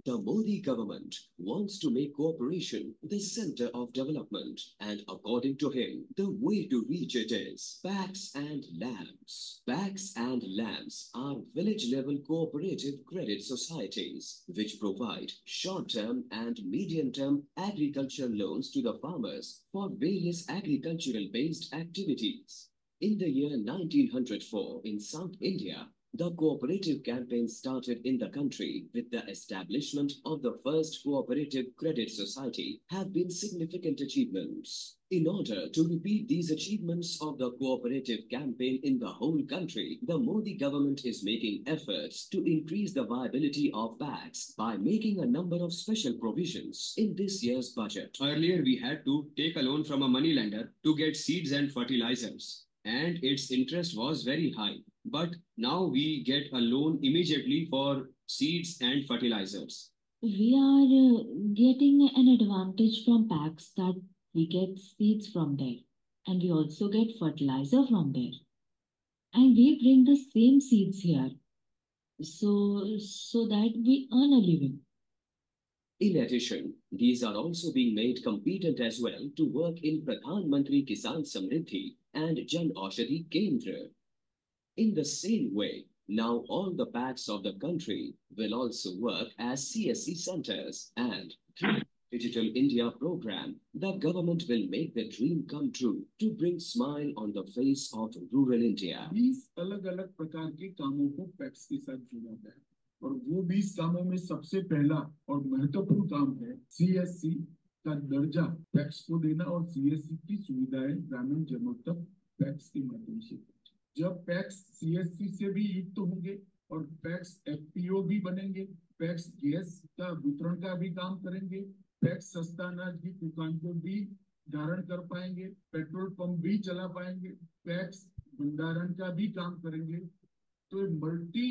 D: The Modi government wants to make cooperation the center of development, and according to him, the way to reach it is PACS and LAMS. PACS and LAMS are village-level cooperative credit societies which provide short-term and medium-term agricultural loans to the farmers for various agricultural-based activities. In the year 1904 in South India, the cooperative campaign started in the country with the establishment of the first cooperative credit society have been significant achievements. In order to repeat these achievements of the cooperative campaign in the whole country, the Modi government is making efforts to increase the viability of banks by making a number of special provisions in this year's budget. Earlier, we had to take a loan from a money lender to get seeds and fertilizers, and its interest was very high. But now we get a loan immediately for seeds and fertilizers.
G: We are getting an advantage from packs that we get seeds from there, and we also get fertilizer from there, and we bring the same seeds here, so that we earn a living.
D: In addition, these are also being made competent as well to work in Pradhan Mantri Kisan Samriddhi and Jan Aushadhi Kendra. In the same way, now all the packs of the country will also work as CSC centers, and through Digital India program, the government will make the dream come true to bring smile on the face of rural India.
F: 20 अलग-अलग प्रकार के कामों को PACS के साथ जोड़ा गया और वो 20 कामों में सबसे पहला और महत्वपूर्ण काम है सीएससी का दर्जा पैक्स को देना और सीएससी की सुविधाएं ग्रामीण जनों तक पैक्स के माध्यम से। जब पैक्स सीएससी से भी युक्त होंगे और पैक्स एफपीओ भी बनेंगे, पैक्स गैस का वितरण का भी काम करेंगे, पैक्स सस्ता अनाज की दुकान को भी धारण कर पाएंगे, पेट्रोल पंप भी चला पाएंगे, पैक्स भंडारण का भी काम करेंगे। तो मल्टी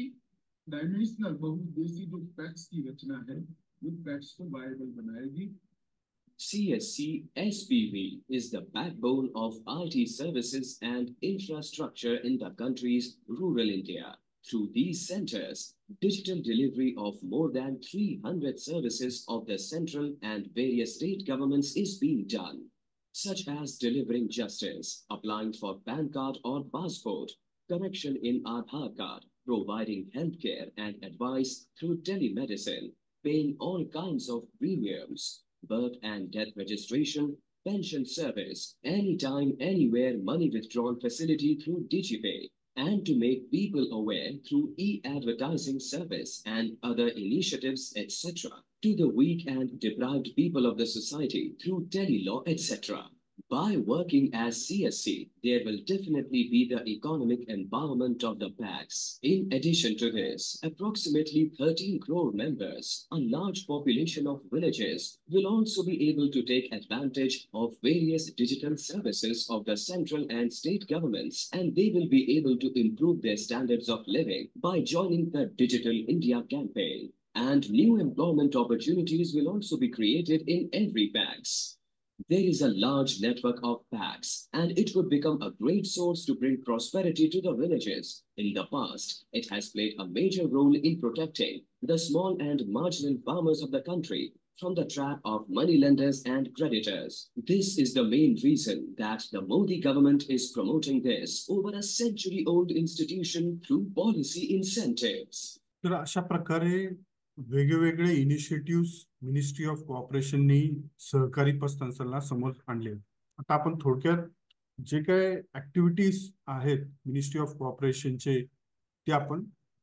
F: डायमेंशनल बहुउद्देशीय जो पैक्स की रचना है वो पैक्स को वायबल बनाएगी।
D: CSC SPV is the backbone of IT services and infrastructure in the country's rural India. Through these centers, digital delivery of more than 300 services of the central and various state governments is being done, such as delivering justice, applying for PAN card or passport, correction in Aadhaar card, providing healthcare and advice through telemedicine, paying all kinds of premiums, birth and death registration, pension service, anytime, anywhere money withdrawal facility through DigiPay, and to make people aware through e-advertising service and other initiatives, etc., to the weak and deprived people of the society through tele-law, etc. By working as CSC, there will definitely be the economic empowerment of the PACs. In addition to this, approximately 13 crore members, a large population of villages, will also be able to take advantage of various digital services of the central and state governments, and they will be able to improve their standards of living by joining the Digital India campaign. And new employment opportunities will also be created in every PACs. There is a large network of PACs, and it would become a great source to bring prosperity to the villages. In the past, it has played a major role in protecting the small and marginal farmers of the country from the trap of moneylenders and creditors. This is the main reason that the Modi government is promoting this over a century-old institution through policy incentives.
C: तर अशा प्रकारे वेगवेगळे initiative ministry of कोऑपरेशननी सहकारी पतसंस्थांना समोर आणले। आता आपण थोडक्यात जे काय ऍक्टिव्हिटीज आहेत मिनिस्ट्री ऑफ कोऑपरेशनचे ते आपण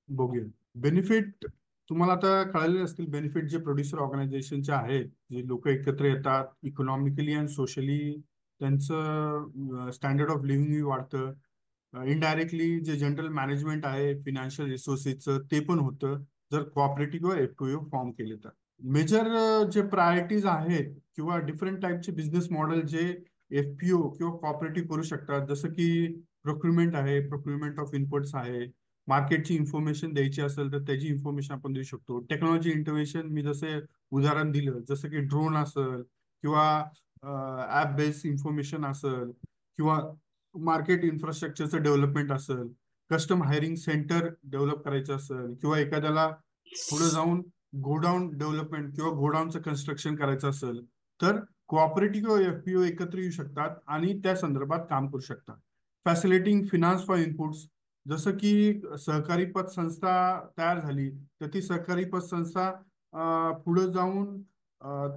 C: बघूया। बेनिफिट तुम्हाला आता कळले असतील, बेनिफिट जे प्रोड्युसर ऑर्गनायझेशनचे आहेत, जे लोक एकत्र येतात, इकॉनॉमिकली अँड सोशली त्यांचं स्टँडर्ड ऑफ लिव्हिंग वाढतं, इनडायरेक्टली जे जनरल मॅनेजमेंट आहे फिनान्शियल रिसोर्सेसचं ते पण होतं जर कोऑपरेटिव्ह किंवा एफपीओ फॉर्म केले तर। मेजर जे प्रायोरिटीज आहेत किंवा डिफरंट टाईपचे बिझनेस मॉडेल जे एफपीओ किंवा कोऑपरेटिव्ह करू शकतात, जसं की प्रोक्युरमेंट आहे, प्रोक्युरमेंट ऑफ इनपुट्स आहे, मार्केटची इन्फॉर्मेशन द्यायची असेल तर त्याची इन्फॉर्मेशन आपण देऊ शकतो, टेक्नॉलॉजी इंटरव्हेन्शन मी जसे उदाहरण दिलं जसं की ड्रोन असेल किंवा ऍप बेस्ड इन्फॉर्मेशन असेल किंवा मार्केट इन्फ्रास्ट्रक्चरचं डेव्हलपमेंट असेल, कस्टम हायरिंग सेंटर डेव्हलप करायचं असेल किंवा एखाद्याला पुढे जाऊन गोडाऊन डेव्हलपमेंट किंवा गोडाऊनचं कन्स्ट्रक्शन करायचं असेल तर कोऑपरेटिव्ह किंवा एफपीओ एकत्र येऊ शकतात आणि त्या संदर्भात काम करू शकतात। फॅसिलिटिंग फिनान्स फॉर इनपुट्स, जसं की सहकारी पतसंस्था तयार झाली तर ती सहकारी पतसंस्था पुढे जाऊन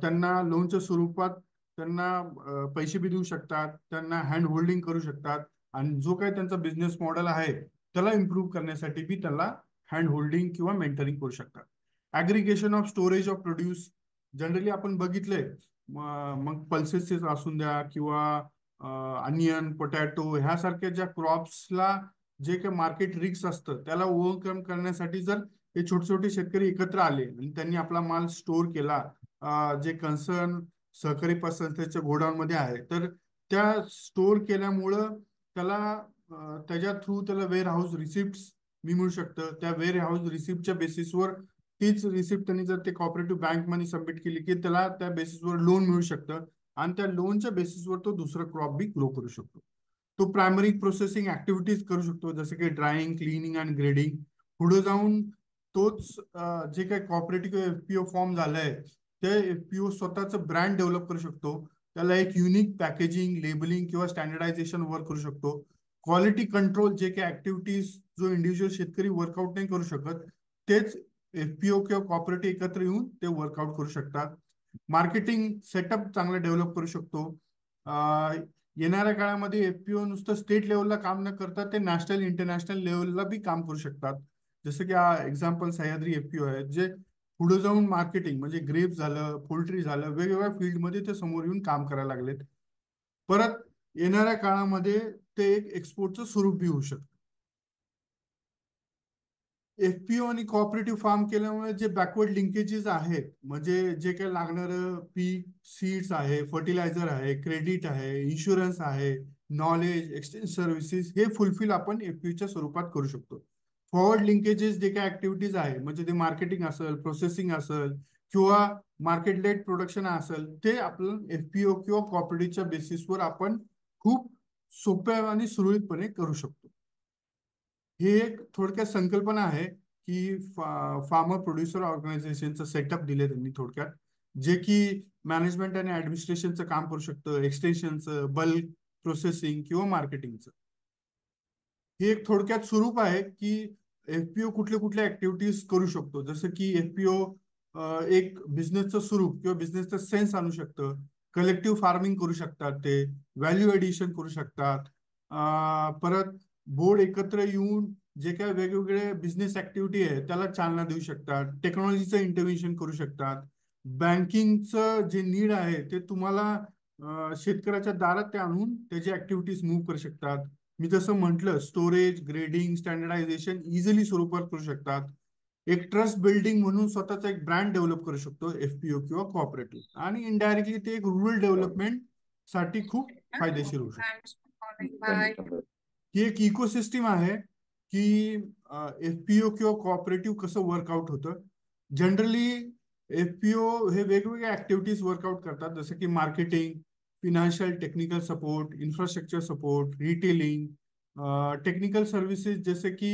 C: त्यांना लोनच्या स्वरूपात त्यांना पैसे बी देऊ शकतात, त्यांना हँड होल्डिंग करू शकतात आणि जो काही त्यांचा बिझनेस मॉडेल आहे त्याला इम्प्रूव्ह करण्यासाठी बी त्याला हँड होल्डिंग किंवा मेंटरिंग करू शकतात. Aggregation of storage of produce generally आपण बघितलंय, मग पल्सेस असून द्या किंवा अनियन, पोटॅटो ह्यासारख्या ज्या क्रॉप्सला जे काही मार्केट रिस्क असतं त्याला ओव्हरकम करण्यासाठी जर हे छोटे छोटे शेतकरी एकत्र आले आणि त्यांनी आपला माल स्टोअर केला, जे कन्सर्न सहकारी पतसंस्थेच्या गोडाऊन मध्ये आहे, तर त्या स्टोअर केल्यामुळं त्याला त्याच्या थ्रू त्याला वेअर हाऊस रिसिप्ट मिळू शकतं. त्या वेअर हाऊस रिसिप्टच्या बेसिसवर तीच रिसिप्ट त्यांनी जर ते कॉपरेटिव्ह बँक मध्ये सबमिट केली की त्याला त्या बेसिसवर लोन मिळू शकतं आणि त्या लोनच्या बेसिसवर तो दुसरं क्रॉप बी ग्रो करू शकतो. तो प्रायमरी प्रोसेसिंग ऍक्टिव्हिटीज करू शकतो, जसे की ड्रायिंग, क्लिनिंग आणि ग्रेडिंग. पुढे जाऊन तोच जे काही कॉपरेटिव्ह एफपीओ फॉर्म झालाय ते एफपीओ स्वतःचं ब्रँड डेव्हलप करू शकतो. त्याला एक युनिक पॅकेजिंग, लेबलिंग किंवा स्टँडर्डायझेशन वर्क करू शकतो. क्वालिटी कंट्रोल जे काही ऍक्टिव्हिटीज जो इंडिव्हिज्युअल शेतकरी वर्कआउट नाही करू शकत तेच एफपीओ किंवा कॉपरेटिव्ह एकत्र येऊन ते वर्कआउट करू शकतात. मार्केटिंग सेटअप चांगलं डेव्हलप करू शकतो. येणाऱ्या काळामध्ये एफपीओ नुसतं स्टेट लेवलला काम न करता ते नॅशनल, इंटरनॅशनल लेवलला बी काम करू शकतात. जसं की हा एक्झाम्पल सह्याद्री एफपीओ आहे, जे पुढे जाऊन मार्केटिंग म्हणजे ग्रेप झालं, पोल्ट्री झालं, वेगवेगळ्या फील्डमध्ये ते समोर येऊन काम करायला लागलेत. परत येणाऱ्या काळामध्ये ते एक एक्सपोर्टचं स्वरूप बी होऊ शकतं. एफपीओ आणि कोऑपरेटिव्ह फार्म केल्यामुळे जे बॅकवर्ड लिंकेजेस आहेत, म्हणजे जे काही लागणारं पीक, सीड्स आहे, फर्टिलायझर आहे, क्रेडिट आहे, इन्शुरन्स आहे, नॉलेज, एक्सचेंज सर्व्हिसेस, हे फुलफिल आपण एफपीओच्या स्वरूपात करू शकतो. फॉरवर्ड लिंकेजेस जे काही ऍक्टिव्हिटीज आहे, म्हणजे ते मार्केटिंग असेल, प्रोसेसिंग असेल किंवा मार्केट लेड प्रोडक्शन असेल, ते आपण एफपीओ किंवा कोऑपरेटिव्हच्या बेसिसवर आपण खूप सोप्या आणि सुरळीतपणे करू शकतो. ही एक थोडक्यात संकल्पना आहे की फार्मर प्रोड्युसर ऑर्गनायझेशनचं सेटअप दिले त्यांनी थोडक्यात, जे की मॅनेजमेंट आणि ऍडमिनिस्ट्रेशनचं काम करू शकतं, एक्सटेन्शनचं, बल्क प्रोसेसिंग किंवा मार्केटिंगचं. हे एक थोडक्यात स्वरूप आहे की एफपीओ कुठले कुठले ऍक्टिव्हिटीज करू शकतो. जसं की एफपीओ एक बिझनेसचं स्वरूप किंवा बिझनेसचं सेन्स आणू शकतं. कलेक्टिव्ह फार्मिंग करू शकतात, ते व्हॅल्यू एडिशन करू शकतात. परत बोर्ड एकत्र येऊन जे काही वेगवेगळे बिझनेस ऍक्टिव्हिटी आहे त्याला चालना देऊ शकतात. टेक्नॉलॉजीचं इंटरव्हेन्शन करू शकतात. बँकिंगचं जे नीड आहे ते तुम्हाला शेतकऱ्याच्या दारात ते आणून त्याची ऍक्टिव्हिटीज मूव्ह करू शकतात. मी जसं म्हटलं, स्टोरेज, ग्रेडिंग, स्टँडर्डायझेशन इझिली स्वरूपात करू शकतात. एक ट्रस्ट बिल्डिंग म्हणून स्वतःचा एक ब्रँड डेव्हलप करू शकतो एफपीओ किंवा कोऑपरेटिव्ह, आणि इनडायरेक्टली ते एक रुरल डेव्हलपमेंट साठी खूप फायदेशीर होऊ शकतो. ही एक इकोसिस्टीम आहे की एफपीओ किंवा कोऑपरेटिव्ह कसं वर्कआउट होतं. जनरली एफपीओ हे वेगवेगळ्या ऍक्टिव्हिटीज वर्कआउट करतात, जसं की marketing, financial technical support, infrastructure support, retailing, technical services जसे की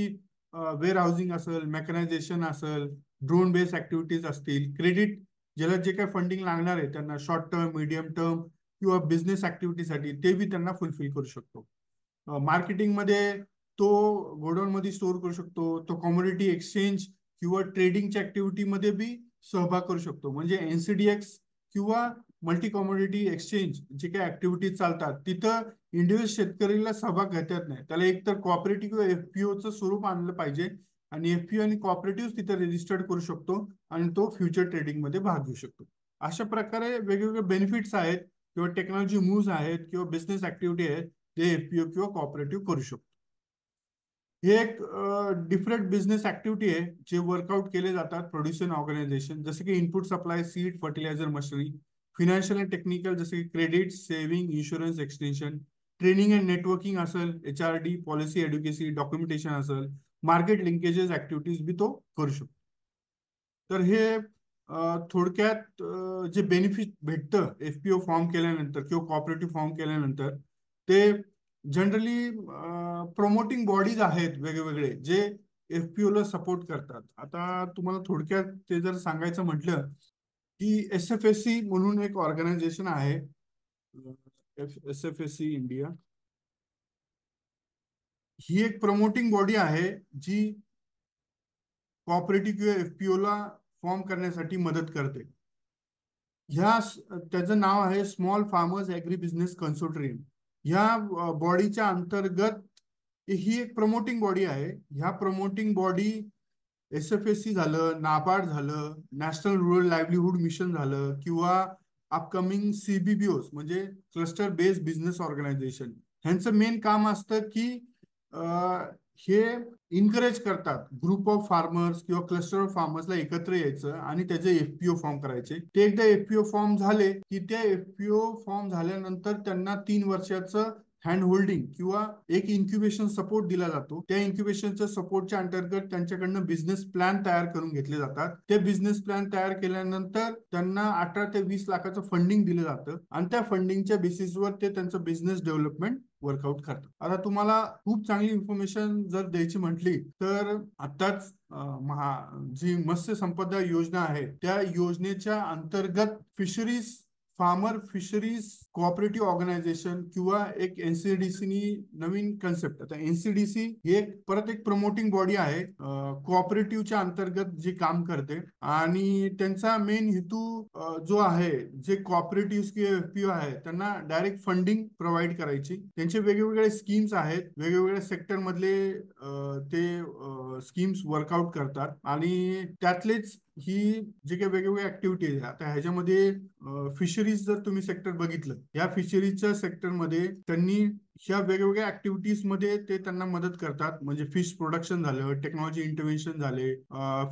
C: वेअर हाऊसिंग असेल, मेकॅनायझेशन असेल, ड्रोन बेस्ड ऍक्टिव्हिटीज असतील, क्रेडिट ज्याला जे काही फंडिंग लागणार आहे त्यांना शॉर्ट टर्म, मीडियम टर्म किंवा बिझनेस ऍक्टिव्हिटीसाठी ते बी त्यांना फुलफिल करू शकतो. मार्केटिंगमध्ये तो गोडाऊन मध्ये स्टोअर करू शकतो, तो कमोडिटी एक्सचेंज किंवा ट्रेडिंगच्या ऍक्टिव्हिटीमध्ये बी सहभाग करू शकतो. म्हणजे एनसीडीएक्स किंवा मल्टी कमोडिटी एक्सचेंज जे काही ऍक्टिव्हिटीज चालतात तिथं इंडिव्हिज्युअल शेतकरीला सहभाग घेता येत नाही. त्याला एकतर कोऑपरेटिव्ह किंवा एफपीओचं स्वरूप आणलं पाहिजे आणि एफपीओ आणि कोऑपरेटिव्ह तिथे रजिस्टर्ड करू शकतो आणि तो फ्युचर ट्रेडिंग मध्ये भाग घेऊ शकतो. अशा प्रकारे वेगवेगळे बेनिफिट्स आहेत किंवा टेक्नॉलॉजी मूव्ह आहेत किंवा बिझनेस ऍक्टिव्हिटी आहेत ते एफपीओ किंवा कोऑपरेटिव्ह करू शकतो. हे एक डिफरंट बिझनेस ऍक्टिव्हिटी आहे जे वर्कआउट केले जातात प्रोड्युसिंग ऑर्गनायझेशन, जसे की input supply, seed, fertiliser, machinery, financial and technical जसे की credit, saving, insurance, extension, training and networking असेल, एचआरडी, पॉलिसी एड्युकेसी, डॉक्युमेंटेशन असेल, मार्केट लिंकेजेस ऍक्टिव्हिटीज बी तो करू शकतो. तर हे थोडक्यात जे बेनिफिट भेटतं एफपीओ फॉर्म केल्यानंतर किंवा कॉपरेटिव्ह फॉर्म केल्यानंतर, ते जनरली प्रमोटिंग बॉडीज आहेत वेगवेगळे जे एफपीओ ला सपोर्ट करतात. आता तुम्हाला थोडक्यात ते जर सांगायचं म्हटलं की एसएफएससी म्हणून एक ऑर्गनायझेशन आहे, एसएफएससी इंडिया, ही एक प्रमोटिंग बॉडी आहे जी कोऑपरेटिव्ह किंवा एफपीओ ला फॉर्म करण्यासाठी मदत करते. त्याचं नाव आहे small farmers agri business consortium. ह्या बॉडीच्या अंतर्गत ही एक प्रमोटिंग बॉडी आहे. ह्या प्रमोटिंग बॉडी SFSC झालं, नाबार्ड झालं, नॅशनल रुरल लाईव्हलीहूड मिशन झालं किंवा अपकमिंग CBBOs म्हणजे क्लस्टर बेस्ड बिझनेस ऑर्गनायझेशन, ह्यांचं मेन काम असतं की हे इनकरेज करतात ग्रुप ऑफ फार्मर्स किंवा क्लस्टर ऑफ फार्मर्सला एकत्र यायचं आणि त्याचे FPO फॉर्म करायचे. ते एकदा FPO फॉर्म झाले की त्या FPO फॉर्म झाल्यानंतर त्यांना 3 वर्षाचं हँड होल्डिंग किंवा एक इन्क्युबेशन सपोर्ट दिला जातो. त्या इन्क्युबेशनच्या सपोर्टच्या अंतर्गत त्यांच्याकडनं बिझनेस प्लॅन तयार करून घेतले जातात. ते बिझनेस प्लॅन तयार केल्यानंतर त्यांना 18 ते 20 लाखाचं फंडिंग दिलं जातं आणि त्या फंडिंगच्या बेसिसवर ते त्यांचं बिझनेस डेव्हलपमेंट वर्कआउट करतात. आता तुम्हाला खूप चांगली इन्फॉर्मेशन जर द्यायची म्हटली तर आताच जी मत्स्य संपदा योजना आहे त्या योजनेच्या अंतर्गत fisheries farmer fisheries cooperative organization किंवा एक NCDC नवीन कन्सेप्ट. आता NCDC हे परत एक प्रमोटिंग बॉडी आहे कोऑपरेटिव्हच्या अंतर्गत जे काम करते आणि त्यांचा मेन हेतू जो आहे जे कोऑपरेटिव्ह किंवा FPO आहे त्यांना डायरेक्ट फंडिंग प्रोव्हाइड करायची. त्यांचे वेगवेगळे स्कीम्स आहेत, वेगवेगळ्या सेक्टर मधले ते स्कीम्स वर्कआउट करतात आणि त्यातलेच ही जे काही वेगवेगळ्या ऍक्टिव्हिटीज आहे. आता ह्याच्यामध्ये फिशरीज जर तुम्ही सेक्टर बघितलं, या फिशरीजच्या सेक्टरमध्ये त्यांनी ह्या वेगवेगळ्या ऍक्टिव्हिटीज मध्ये ते त्यांना मदत करतात. म्हणजे फिश प्रोडक्शन झालं, टेक्नॉलॉजी इंटरव्हेन्शन झाले,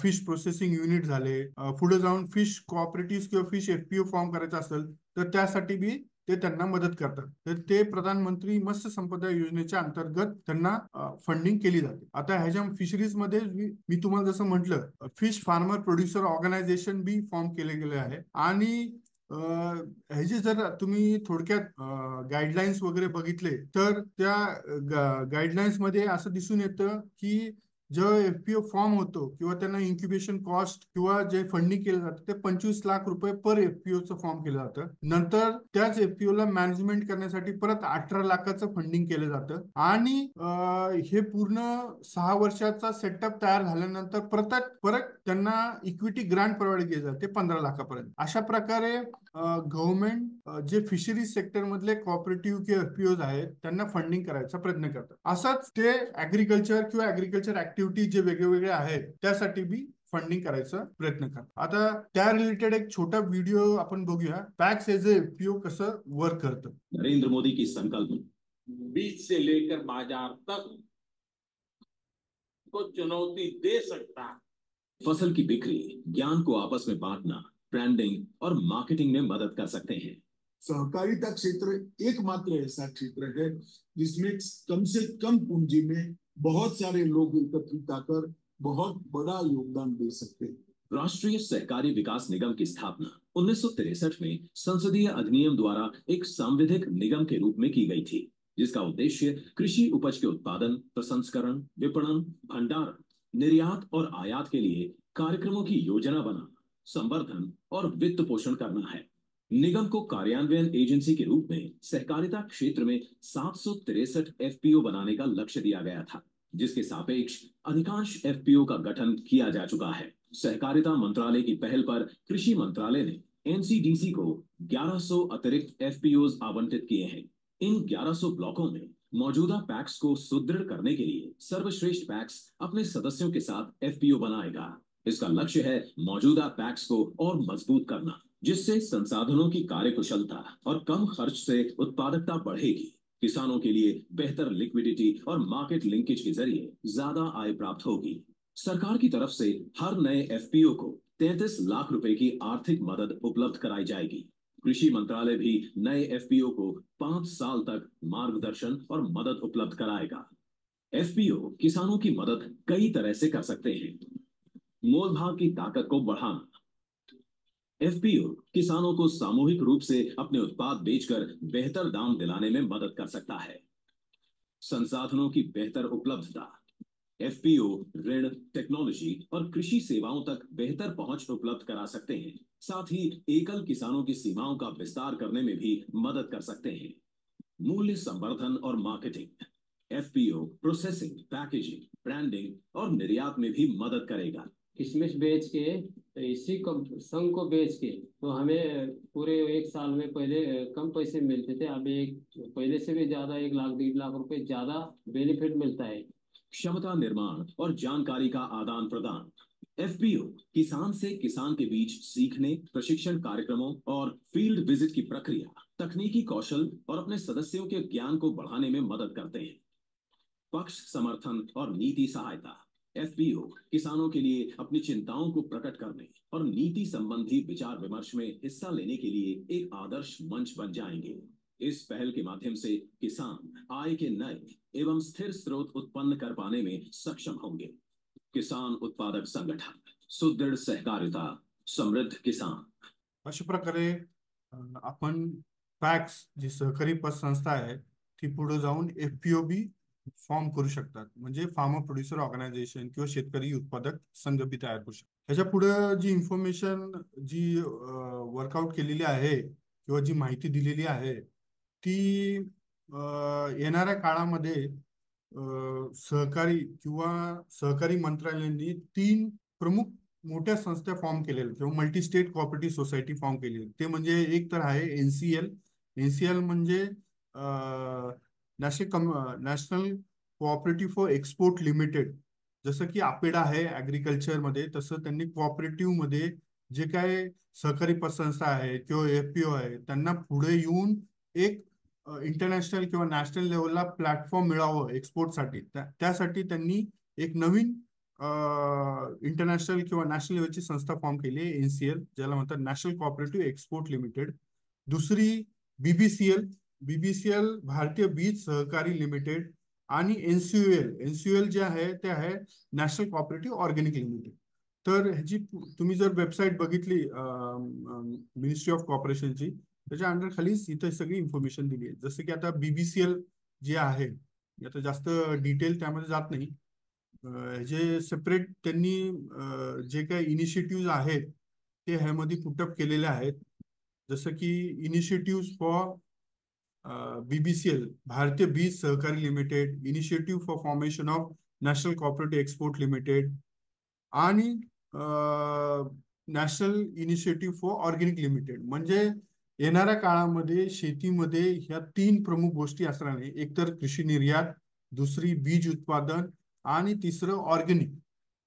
C: फिश प्रोसेसिंग युनिट झाले, पुढे जाऊन फिश कोऑपरेटिव्ह किंवा फिश FPO फॉर्म करायचा असेल तर त्यासाठी बी ते त्यांना मदत करतात. तर ते प्रधानमंत्री मत्स्य संपदा योजनेच्या अंतर्गत त्यांना फंडिंग केली जाते. आता ह्याच्या फिशरीज मध्ये मी तुम्हाला जसं म्हटलं फिश फार्मर प्रोड्युसर ऑर्गनायझेशन बी फॉर्म केले गेले आहे आणि ह्याचे जर तुम्ही थोडक्यात गाईडलाईन्स वगैरे बघितले तर त्या गाईडलाईन्स मध्ये असं दिसून येतं की जो FPO फॉर्म होतो किंवा त्यांना इन्क्युबेशन कॉस्ट किंवा जे फंडिंग केलं जातं ते 25 लाख रुपये पर FPOचं फॉर्म केलं जातं. नंतर त्याच FPO ला मॅनेजमेंट करण्यासाठी परत 18 लाखाचं फंडिंग केलं जातं आणि हे पूर्ण 6 वर्षाचा सेटअप तयार झाल्यानंतर परत त्यांना इक्विटी ग्रांट प्रोव्हाइड केली जाते 15 लाखापर्यंत. अशा प्रकारे गव्हर्नमेंट जे फिशरीज सेक्टर मधले कोऑपरेटिव्ह किंवा FPOs आहेत त्यांना फंडिंग करायचा प्रयत्न करतात. असंच ते ऍग्रिकल्चर किंवा ऍग्रिकल्चर ऍक्टिव्हिटी जे वेगवेगळे आहेत त्यासाठी बी फंडिंग करायचा प्रयत्न करतात. आता त्या रिलेटेड एक छोटा व्हिडिओ आपण बघूया, पॅक्स एज ए FPO कसं वर्क करतं.
D: नरेंद्र मोदी की संकल्प
E: बीज से लेकर बाजार तक को चुनौती दे सकता है.
D: फसल की बिक्री, ज्ञान को आपस में बांटना, ब्रांडिंग और मार्केटिंग में मदद कर सकते हैं.
F: सहकारिता क्षेत्र एकमात्र ऐसा क्षेत्र है जिसमें कम से कम पूंजी में बहुत सारे लोग एकत्रित आकर बहुत बड़ा योगदान दे सकते हैं.
D: राष्ट्रीय सहकारी विकास निगम की स्थापना 1963 में संसदीय अधिनियम द्वारा एक सांविधिक निगम के रूप में की गई थी, जिसका उद्देश्य कृषि उपज के उत्पादन, प्रसंस्करण, विपणन, भंडारण, निर्यात और आयात के लिए कार्यक्रमों की योजना बनाना, संवर्धन और वित्त पोषण करना है. निगम को कार्यान्वयन एजेंसी के रूप में सहकारिता क्षेत्र में 763 FPO बनाने का लक्ष्य दिया गया था, जिसके सापेक्ष अधिकांश FPO का गठन किया जा चुका है. सहकारिता मंत्रालय की पहल पर कृषि मंत्रालय ने NCDC को 1100 अतिरिक्त FPOs आवंटित किए हैं. इन 1100 ब्लॉकों में मौजूदा पैक्स को सुदृढ़ करने के लिए सर्वश्रेष्ठ पैक्स अपने सदस्यों के साथ FPO बनाएगा. इसका लक्ष्य है मौजूदा पैक्स को और मजबूत करना, जिससे संसाधनों की कार्यकुशलता और कम खर्च से उत्पादकता बढ़ेगी. किसानों के लिए बेहतर लिक्विडिटी और मार्केट लिंकेज के जरिए ज्यादा आय प्राप्त होगी. सरकार की तरफ से हर नए FPO को 33 लाख रुपए की आर्थिक मदद उपलब्ध कराई जाएगी. कृषि मंत्रालय भी नए FPO को 5 साल तक मार्गदर्शन और मदद उपलब्ध कराएगा. FPO किसानों की मदद कई तरह से कर सकते हैं. मोल भाव की ताकत को बढ़ाना. FPO किसानों को सामूहिक रूप से अपने उत्पाद बेचकर बेहतर दाम दिलाने में मदद कर सकता है. संसाधनों की बेहतर उपलब्धता. FPO ऋण, टेक्नोलॉजी और कृषि सेवाओं तक बेहतर पहुंच उपलब्ध करा सकते हैं. साथ ही एकल किसानों की सीमाओं का विस्तार करने में भी मदद कर सकते हैं. मूल्य संवर्धन और marketing. FPO processing, packaging, branding और निर्यात में भी मदद करेगा.
E: किशमिश बेच के
H: तो इसी संघ को बेच के तो हमें पूरे 1 साल में पहले कम पैसे मिलते थे, अभी पहले से भी ज्यादा 1 लाख 1.5 लाख रुपए ज्यादा बेनिफिट मिलता है।
D: क्षमता निर्माण और जानकारी का आदान प्रदान। एफपीओ किसान से किसान के बीच सीखने, प्रशिक्षण कार्यक्रमों और फील्ड विजिट की प्रक्रिया, तकनीकी कौशल और अपने सदस्यों के ज्ञान को बढ़ाने में मदद करते हैं। पक्ष समर्थन और नीति सहायता। एफपीओ किसानों के लिए अपनी चिंताओं को प्रकट करने और नीति संबंधी विचार विमर्श में हिस्सा लेने के लिए एक आदर्श मंच बन जाएंगे। इस पहल के माध्यम से किसान आय के नए एवं स्थिर स्रोत उत्पन्न कर पाने में सक्षम होंगे। किसान उत्पादक संगठन, सुदृढ़ सहकारिता, समृद्ध किसान।
C: अशा प्रकारे आपण पॅक्स जी सहकारी पतसंस्था आहे ती पुढे जाऊन एफपीओ बी फॉर्म करू शकतात, म्हणजे फार्मर प्रोड्युसर ऑर्गनायझेशन किंवा शेतकरी उत्पादक संघ बी तयार करू शकतात. ह्याच्या पुढे जी इन्फॉर्मेशन जी वर्कआउट केलेली आहे किंवा जी माहिती दिलेली आहे ती येणाऱ्या काळामध्ये सहकारी किंवा सहकारी मंत्रालयांनी 3 प्रमुख मोठ्या संस्था फॉर्म केलेल्या किंवा multi state cooperative society form केलेली. ते म्हणजे एक तर आहे एनसीएल म्हणजे national cooperative for export limited. जसं की आपेडा आहे ऍग्रिकल्चर मध्ये, तसं त्यांनी कोऑपरेटिव्ह मध्ये जे काय सहकारी पतसंस्था आहे किंवा एफपीओ आहे त्यांना पुढे येऊन एक इंटरनॅशनल किंवा नॅशनल लेवलला प्लॅटफॉर्म मिळावं एक्सपोर्टसाठी, त्यासाठी त्यांनी एक नवीन इंटरनॅशनल किंवा नॅशनल लेवलची संस्था फॉर्म केली आहे एनसीएल, ज्याला म्हणतात नॅशनल कोऑपरेटिव्ह एक्सपोर्ट लिमिटेड. दुसरी बीबीसीएल भारतीय बीज सहकारी लिमिटेड आणि एनसीयूएल जे आहे ते आहे नॅशनल कोऑपरेटिव्ह ऑर्गॅनिक लिमिटेड. तर ह्याची तुम्ही जर वेबसाईट बघितली मिनिस्ट्री ऑफ कॉर्पोरेशनची, त्याच्या अंडर खालीच इथं सगळी इन्फॉर्मेशन दिली आहे. जसं की आता बीबीसीएल जे आहे, आता जास्त डिटेल त्यामध्ये जात नाही, जे सेपरेट त्यांनी जे काही इनिशिएटिव्ह आहेत ते ह्यामध्ये पुटअप केलेले आहेत. जसं की initiative for बीबीसीएल Bharatiya Beej Sahakari limited, initiative for formation of national cooperative export limited आणि national initiative for organic limited. म्हणजे येणाऱ्या काळामध्ये शेतीमध्ये ह्या 3 प्रमुख गोष्टी असणार आहे. एक तर कृषी निर्यात, दुसरी बीज उत्पादन आणि तिसरं ऑर्गॅनिक.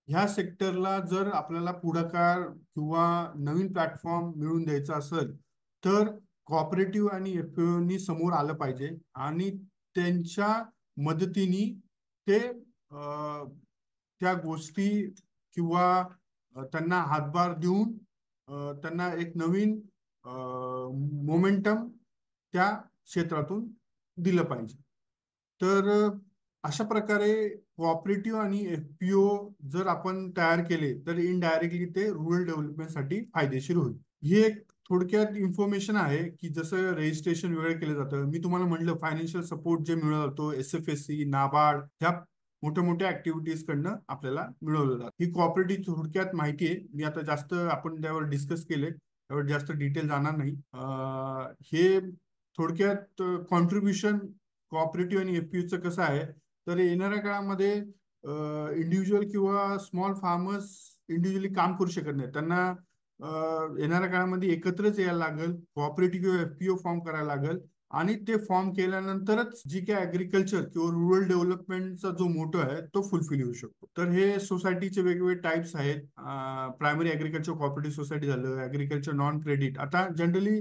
C: ह्या सेक्टरला जर आपल्याला पुढाकार किंवा नवीन प्लॅटफॉर्म मिळवून द्यायचा असेल तर कोऑपरेटिव्ह आणि एफपीओनी समोर आलं पाहिजे आणि त्यांच्या मदतीने ते त्या गोष्टी किंवा त्यांना हातभार देऊन त्यांना एक नवीन मोमेंटम त्या क्षेत्रातून दिलं पाहिजे. तर अशा प्रकारे कोऑपरेटिव्ह आणि एफपीओ जर आपण तयार केले तर इनडायरेक्टली ते रुरल डेव्हलपमेंटसाठी फायदेशीर होईल. ही एक थोडक्यात इन्फॉर्मेशन आहे की जसं रजिस्ट्रेशन वेगळं केलं जातं. मी तुम्हाला म्हटलं फायनान्शियल सपोर्ट जे मिळत जातो एसएफएससी, नाबार्ड ह्या मोठ्या मोठ्या ऍक्टिव्हिटीज कडनं आपल्याला मिळवलं जातं. ही कोऑपरेटिव्ह थोडक्यात माहिती आहे. मी आता जास्त आपण त्यावर डिस्कस केले, त्यावर जास्त डिटेल जाणार नाही. हे थोडक्यात कॉन्ट्रीब्युशन कोऑपरेटिव्ह आणि एफपीओचं कसं आहे, तर येणाऱ्या काळामध्ये इंडिव्हिज्युअल किंवा स्मॉल फार्मर्स इंडिव्हिज्युअली काम करू शकत नाही. त्यांना येणाऱ्या काळामध्ये एकत्रच यायला लागेल, कोऑपरेटिव्ह किंवा एफपीओ फॉर्म करायला लागेल आणि ते फॉर्म केल्यानंतरच जी काय ऍग्रिकल्चर किंवा रुरल डेव्हलपमेंटचा जो मोटो आहे तो फुलफिल होऊ शकतो. तर हे सोसायटीचे वेगवेगळे टाइप्स आहेत. प्रायमरी ऍग्रिकल्चर कोऑपरेटिव्ह सोसायटी झालं, ऍग्रिकल्चर नॉन क्रेडिट. आता जनरली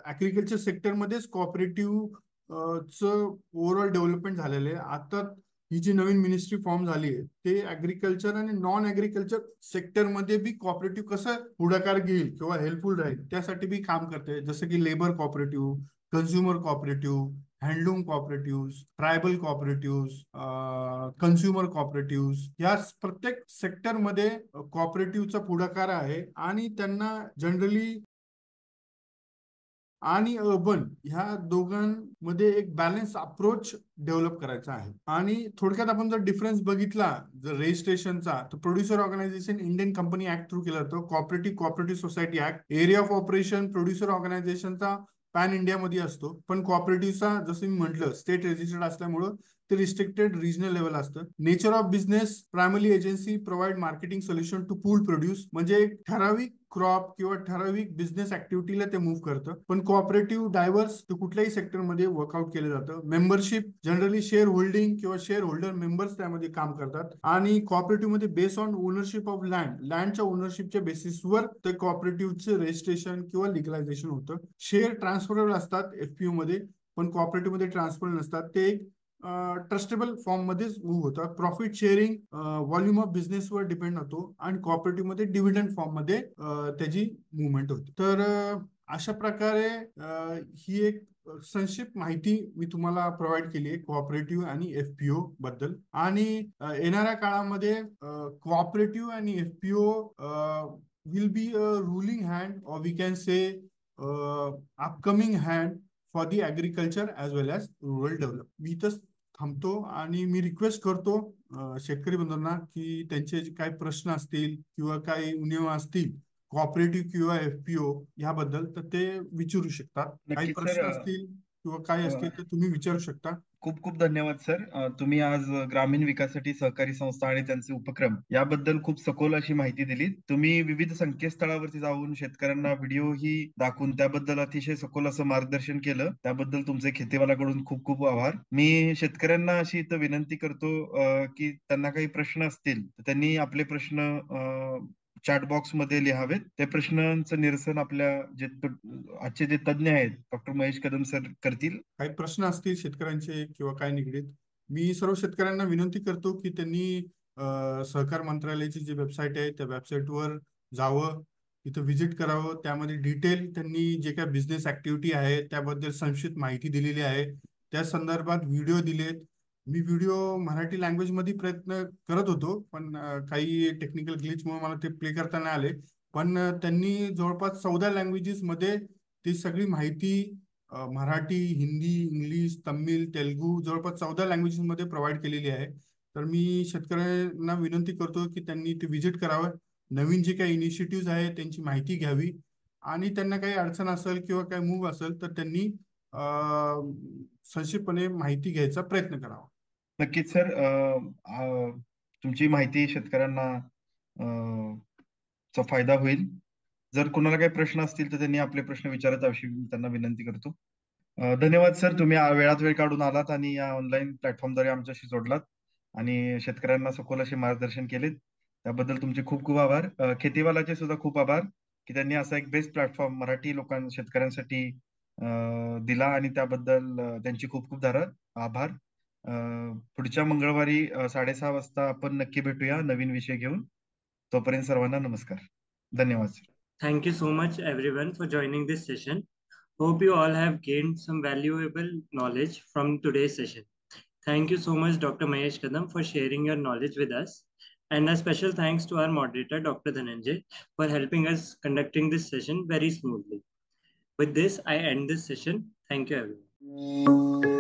C: ऍग्रिकल्चर सेक्टरमध्येच कोऑपरेटिव्ह चं ओव्हरऑल डेव्हलपमेंट झालेलं आहे. आता ही जी नवीन मिनिस्ट्री फॉर्म झाली आहे ते ऍग्रिकल्चर आणि नॉन ऍग्रिकल्चर सेक्टरमध्ये बी कोऑपरेटिव्ह कसं पुढाकार घेईल किंवा हेल्पफुल राहील त्यासाठी बी काम करते. जसं की labour cooperative, consumer cooperative, handloom cooperative, tribal cooperative, consumer cooperative, या प्रत्येक सेक्टरमध्ये कोऑपरेटिव्हचा पुढाकार आहे आणि त्यांना जनरली आणि अर्बन ह्या दोघांमध्ये एक बॅलन्स अप्रोच डेव्हलप करायचा आहे. आणि थोडक्यात आपण जर डिफरन्स बघितला जर रजिस्ट्रेशनचा, तर producer organisation Indian company act through केला जातो. Cooperative society act, area of operation producer ऑर्गनायझेशनचा पॅन इंडिया मध्ये असतो, पण कोऑपरेटिव्हचा जसं मी म्हटलं स्टेट रजिस्टर्ड असल्यामुळं ते रिस्ट्रिक्टेड रिजनल लेवल असतं. Nature of business primary agency provide marketing solution to pool produce, म्हणजे एक ठराविक क्रॉप किंवा ठराविक बिझनेस ऍक्टिव्हिटीला ते मूव्ह करतं. पण कोऑपरेटिव्ह डायव्हर्स ते कुठल्याही सेक्टरमध्ये वर्कआउट केलं जातं. मेंबरशिप जनरली शेअर होल्डिंग किंवा शेअर होल्डर मेंबर्स त्यामध्ये काम करतात. आणि कोऑपरेटिव्ह मध्ये बेस्ड ऑन ओनरशिप ऑफ लँडच्या ओनरशिपच्या बेसिसवर ते कोऑपरेटिव्हचे रजिस्ट्रेशन किंवा लिगलायझेशन होतं. शेअर ट्रान्सफरेबल असतात एफपीओ मध्ये, पण कोऑपरेटिव्ह मध्ये ट्रान्सफर नसतात. ते एक ट्रस्टेबल फॉर्म मध्येच मूव्ह होतं. प्रॉफिट शेअरिंग व्हॉल्यूम ऑफ बिझनेसवर डिपेंड होतो आणि कोऑपरेटिव्ह मध्ये डिव्हिडंड फॉर्म मध्ये त्याची मुवमेंट होते. तर अशा प्रकारे ही एक संक्षिप्त माहिती मी तुम्हाला प्रोव्हाइड केली आहे कोऑपरेटिव्ह आणि एफपीओ बद्दल. आणि येणाऱ्या काळामध्ये कोऑपरेटिव्ह आणि FPO will be a ruling hand और we can say upcoming hand for the agriculture as well as rural develop. मी इथंच थांबतो आणि मी रिक्वेस्ट करतो शेतकरी बंधूंना की त्यांचे जे काही प्रश्न असतील किंवा काही उणिवा असतील कोऑपरेटिव्ह किंवा एफपीओ याबद्दल, तर ते विचारू शकतात. काही
A: नक्कीच
C: प्रश्न
A: सर.
C: असतील किंवा काय असतील तर तुम्ही विचारू शकता.
A: खूप खूप धन्यवाद सर. तुम्ही आज ग्रामीण विकासासाठी सहकारी संस्था आणि त्यांचे उपक्रम याबद्दल खूप सखोल अशी माहिती दिली. तुम्ही विविध संकेतस्थळावरती जाऊन शेतकऱ्यांना व्हिडिओ ही दाखवून त्याबद्दल अतिशय सखोल असं मार्गदर्शन केलं. त्याबद्दल तुमचे खेतीवालाकडून खूप खूप आभार. मी शेतकऱ्यांना अशी इथं विनंती करतो की त्यांना काही प्रश्न असतील तर त्यांनी आपले प्रश्न चॅट बॉक्स मध्ये लिहावेत. त्या प्रश्नांचं निरसन आपल्या आजचे जे तज्ज्ञ आहेत डॉक्टर महेश कदम सर करतील.
C: काही प्रश्न असतील शेतकऱ्यांचे किंवा काय निगडीत, मी सर्व शेतकऱ्यांना विनंती करतो की त्यांनी सहकार मंत्रालयाची जी वेबसाईट आहे त्या वेबसाईटवर जावं, तिथं व्हिजिट करावं. त्यामध्ये डिटेल त्यांनी जे काय बिझनेस ऍक्टिव्हिटी आहे त्याबद्दल संक्षिप्त माहिती दिलेली आहे. त्या संदर्भात व्हिडिओ दिलेत. मी व्हिडिओ मराठी लँग्वेज मध्ये प्रयत्न करत होतो, पण काही टेक्निकल ग्लिचमुळे मला ते प्ले करता नाही आले. पण त्यांनी जवळपास 14 लँग्वेजेस मध्ये ती सगळी माहिती मराठी, हिंदी, इंग्लिश, तमिळ, तेलुगू जवळपास 14 लँग्वेजेस मध्ये प्रोव्हाइड केलेली आहे. तर मी शेतकऱ्यांना विनंती करतो की त्यांनी ते व्हिजिट करावं. नवीन जे काही इनिशिएटिव्ह आहे त्यांची माहिती घ्यावी आणि त्यांना काही अडचण असेल किंवा काही मूव्ह असेल तर त्यांनी संक्षिप्तपणे माहिती घ्यायचा प्रयत्न करावा.
A: नक्कीच सर. तुमची माहिती शेतकऱ्यांना चा फायदा होईल. जर कोणाला काही प्रश्न असतील तर त्यांनी आपले प्रश्न विचारत अशी त्यांना विनंती करतो. धन्यवाद सर. तुम्ही वेळात वेळ काढून आलात आणि या ऑनलाईन प्लॅटफॉर्मद्वारे आमच्याशी जोडलात आणि शेतकऱ्यांना सखोल असे मार्गदर्शन केलेत. त्याबद्दल तुमचे खूप खूप आभार. खेतीवालाचे सुद्धा खूप आभार की त्यांनी असा एक बेस्ट प्लॅटफॉर्म मराठी शेतकऱ्यांसाठी दिला आणि त्याबद्दल त्यांची खूप खूप आभार. पुढच्या मंगळवारी 6:30 वाजता आपण नक्की भेटूया नवीन विषय घेऊन. तोपर्यंत सर्वांना नमस्कार. धन्यवाद sir.
I: Thank you so much everyone for joining this session. Hope you all have gained some valuable knowledge from today's session. Thank you so much Dr. Mahesh Kadam for sharing your knowledge with us. And a special thanks to our moderator Dr. Dhananjay for helping us conducting this session very smoothly. With this, I end this session. Thank you everyone.